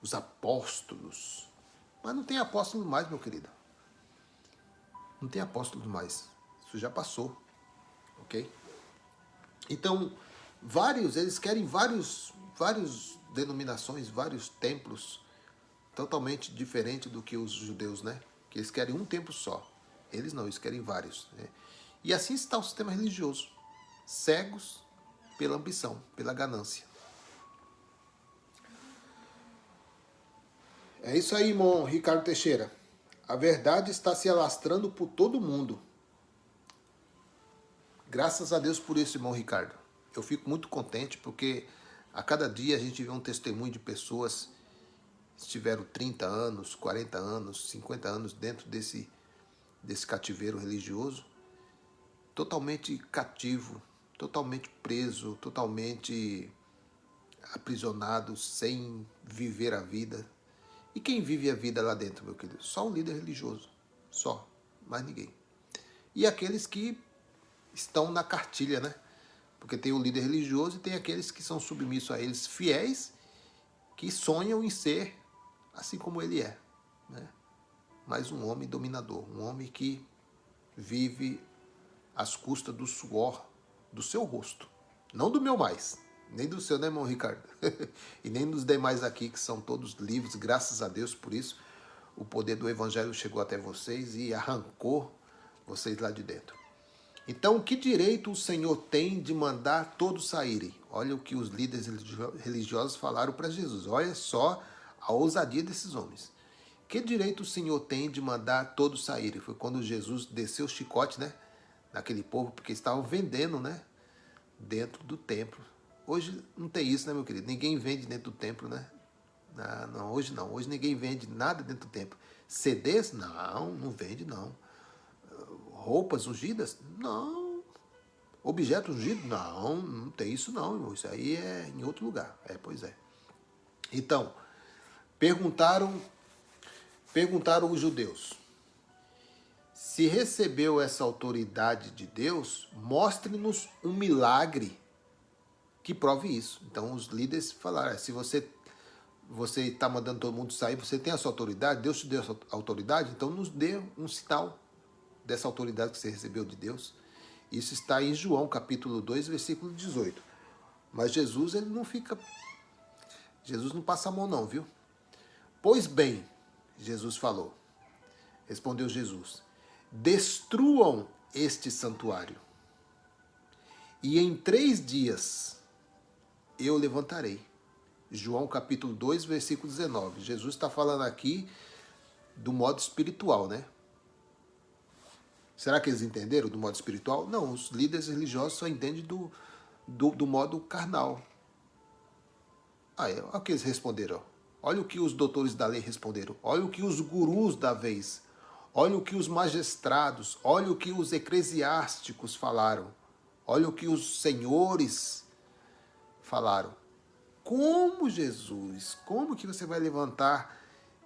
os apóstolos. Mas não tem apóstolo mais, meu querido. Não tem apóstolo mais. Isso já passou. Ok? Então, eles querem várias denominações, vários templos, totalmente diferente do que os judeus, né? Que eles querem um templo só. Eles não, eles querem vários. Né? E assim está o sistema religioso. Cegos pela ambição, pela ganância. É isso aí, irmão Ricardo Teixeira. A verdade está se alastrando por todo mundo. Graças a Deus por isso, irmão Ricardo. Eu fico muito contente porque a cada dia a gente vê um testemunho de pessoas que tiveram 30 anos, 40 anos, 50 anos dentro desse cativeiro religioso, totalmente cativo, totalmente preso, totalmente aprisionado, sem viver a vida. E quem vive a vida lá dentro, meu querido? Só um líder religioso. Só. Mais ninguém. E aqueles que estão na cartilha, né? Porque tem o líder religioso e tem aqueles que são submissos a eles, fiéis, que sonham em ser assim como ele é. Né? Mas um homem dominador, um homem que vive às custas do suor do seu rosto. Não do meu mais, nem do seu, né, irmão Ricardo? E nem dos demais aqui, que são todos livres, graças a Deus por isso. O poder do Evangelho chegou até vocês e arrancou vocês lá de dentro. Então, que direito o Senhor tem de mandar todos saírem? Olha o que os líderes religiosos falaram para Jesus. Olha só a ousadia desses homens. Que direito o Senhor tem de mandar todos saírem? Foi quando Jesus desceu o chicote, né? Naquele povo, porque estavam vendendo, né? Dentro do templo. Hoje não tem isso, né, meu querido? Ninguém vende dentro do templo, né? Não, hoje não. Hoje ninguém vende nada dentro do templo. CDs? Não, não vende, não. Roupas ungidas? Não. Objetos ungidos? Não, não tem isso não, irmão. Isso aí é em outro lugar. Pois é. Então, perguntaram os judeus: se recebeu essa autoridade de Deus, mostre-nos um milagre que prove isso. Então os líderes falaram: se você está mandando todo mundo sair, você tem essa autoridade, Deus te deu essa autoridade, então nos dê um sinal dessa autoridade que você recebeu de Deus. Isso está em João, capítulo 2, versículo 18. Mas Jesus, ele não fica... Jesus não passa a mão não, viu? Pois bem, Jesus falou. Respondeu Jesus: destruam este santuário, e em 3 dias eu levantarei. João capítulo 2, versículo 19. Jesus está falando aqui do modo espiritual, né? Será que eles entenderam do modo espiritual? Não, os líderes religiosos só entendem do modo carnal. Olha o que eles responderam. Olha o que os doutores da lei responderam. Olha o que os gurus da vez. Olha o que os magistrados. Olha o que os eclesiásticos falaram. Olha o que os senhores falaram. Como, Jesus? Como que você vai levantar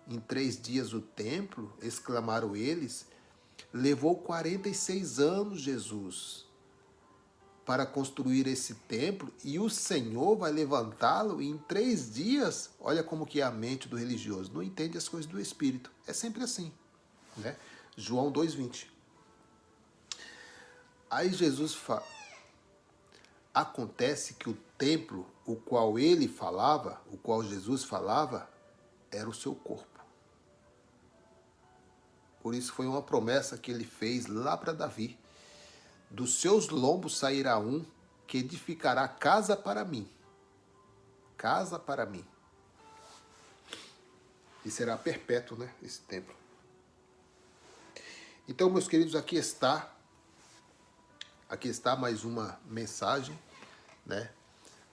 em 3 dias o templo? Exclamaram eles. Levou 46 anos, Jesus, para construir esse templo, e o Senhor vai levantá-lo em 3 dias? Olha como que é a mente do religioso. Não entende as coisas do Espírito. É sempre assim, né? João 2,20. Aí Jesus fala... Acontece que o templo, o qual Jesus falava, era o seu corpo. Por isso foi uma promessa que ele fez lá para Davi. Dos seus lombos sairá um que edificará casa para mim. Casa para mim. E será perpétuo, né, esse templo. Então, meus queridos, aqui está mais uma mensagem, né?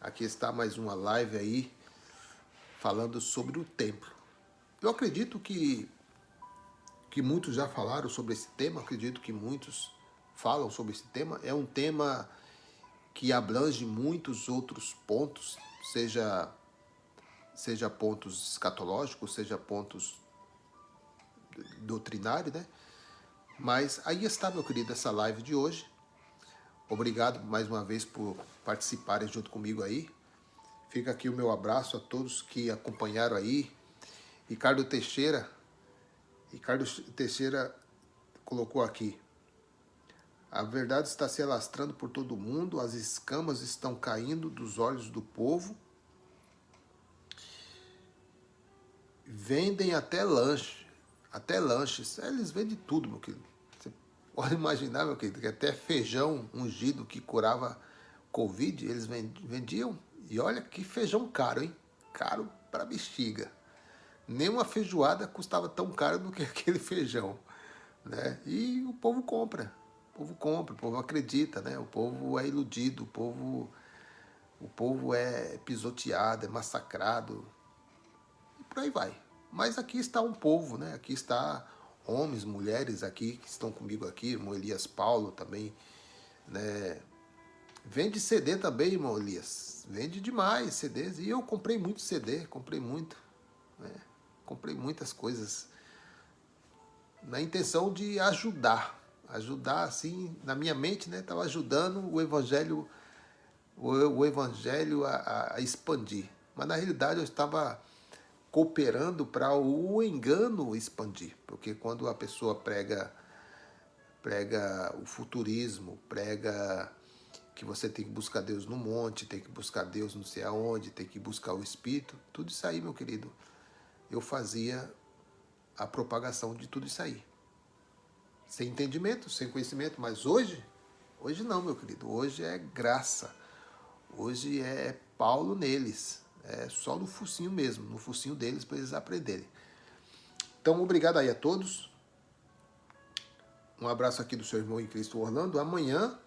Aqui está mais uma live aí falando sobre o templo. Eu acredito que muitos já falaram sobre esse tema, acredito que muitos falam sobre esse tema. É um tema que abrange muitos outros pontos, seja pontos escatológicos, seja pontos doutrinários, né? Mas aí está, meu querido, essa live de hoje. Obrigado mais uma vez por participarem junto comigo aí. Fica aqui o meu abraço a todos que acompanharam aí. Ricardo Teixeira colocou aqui: a verdade está se alastrando por todo mundo, as escamas estão caindo dos olhos do povo, vendem até lanches, eles vendem tudo, meu querido. Você pode imaginar, meu querido, que até feijão ungido que curava Covid, eles vendiam. E olha que feijão caro, hein? Caro para bexiga. Nem uma feijoada custava tão caro do que aquele feijão, né? E o povo compra, o povo acredita, né? O povo é iludido, o povo é pisoteado, é massacrado, e por aí vai. Mas aqui está um povo, né? Aqui está homens, mulheres aqui que estão comigo aqui, irmão Elias Paulo também, né? Vende CD também, irmão Elias. Vende demais CDs. E eu comprei muito CD, comprei muito, né? Comprei muitas coisas na intenção de ajudar assim, na minha mente, né? Estava ajudando o evangelho, a expandir. Mas na realidade eu estava cooperando para o engano expandir, porque quando a pessoa prega o futurismo, prega que você tem que buscar Deus no monte, tem que buscar Deus não sei aonde, tem que buscar o Espírito, tudo isso aí, meu querido, eu fazia a propagação de tudo isso aí. Sem entendimento, sem conhecimento, mas hoje Hoje não, meu querido. Hoje é graça. Hoje é Paulo neles. É só no focinho mesmo, no focinho deles para eles aprenderem. Então, obrigado aí a todos. Um abraço aqui do seu irmão em Cristo Orlando. Amanhã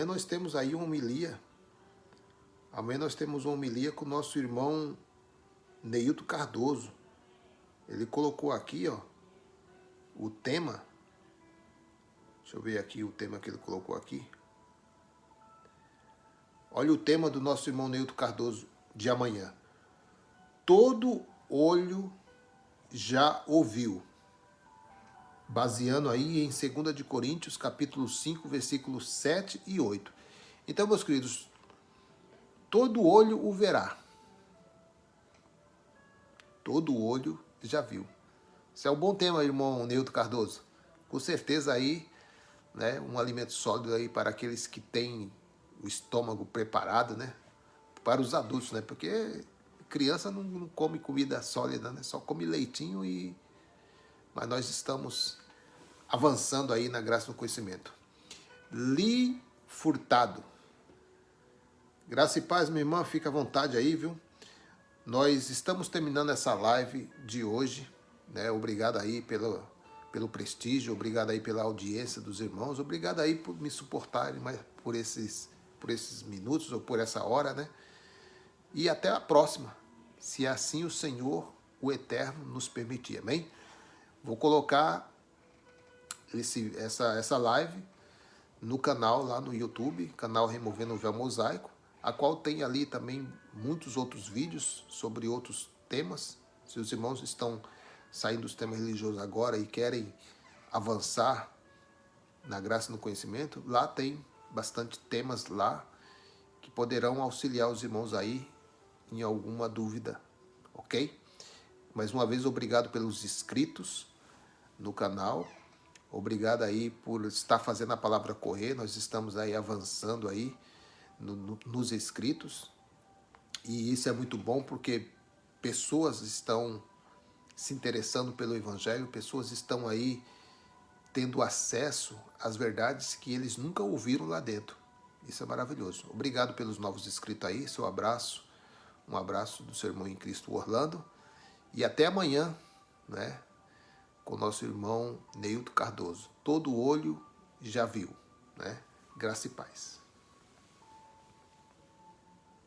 nós temos aí uma homilia. Amanhã nós temos uma homilia com o nosso irmão Neilton Cardoso. Ele colocou aqui, ó, o tema. Deixa eu ver aqui o tema que ele colocou aqui. Olha o tema do nosso irmão Neilton Cardoso de amanhã. Todo olho já ouviu. Baseando aí em 2 de Coríntios, capítulo 5, versículos 7 e 8. Então, meus queridos, todo olho o verá. Todo olho já viu. Isso é um bom tema, irmão Neilton Cardoso. Com certeza aí, né, um alimento sólido aí para aqueles que têm o estômago preparado, né? Para os adultos, né? Porque criança não come comida sólida, né? Só come leitinho e... Mas nós estamos avançando aí na graça do conhecimento. Li Furtado. Graça e paz, minha irmã, fica à vontade aí, viu? Nós estamos terminando essa live de hoje, né? Obrigado aí pelo prestígio, obrigado aí pela audiência dos irmãos, obrigado aí por me suportarem por esses minutos ou por essa hora, né? E até a próxima, se assim o Senhor, o Eterno, nos permitir, amém? Vou colocar essa live no canal lá no YouTube, canal Removendo o Véu Mosaico, a qual tem ali também muitos outros vídeos sobre outros temas. Se os irmãos estão saindo dos temas religiosos agora e querem avançar na graça e no conhecimento, lá tem bastante temas lá que poderão auxiliar os irmãos aí em alguma dúvida, ok? Mais uma vez, obrigado pelos inscritos no canal. Obrigado aí por estar fazendo a palavra correr. Nós estamos aí avançando aí nos inscritos. E isso é muito bom porque pessoas estão se interessando pelo Evangelho, pessoas estão aí tendo acesso às verdades que eles nunca ouviram lá dentro. Isso é maravilhoso. Obrigado pelos novos inscritos aí. Seu abraço. Um abraço do seu irmão em Cristo Orlando. E até amanhã, né? Com o nosso irmão Neilton Cardoso. Todo olho já viu, né? Graça e paz.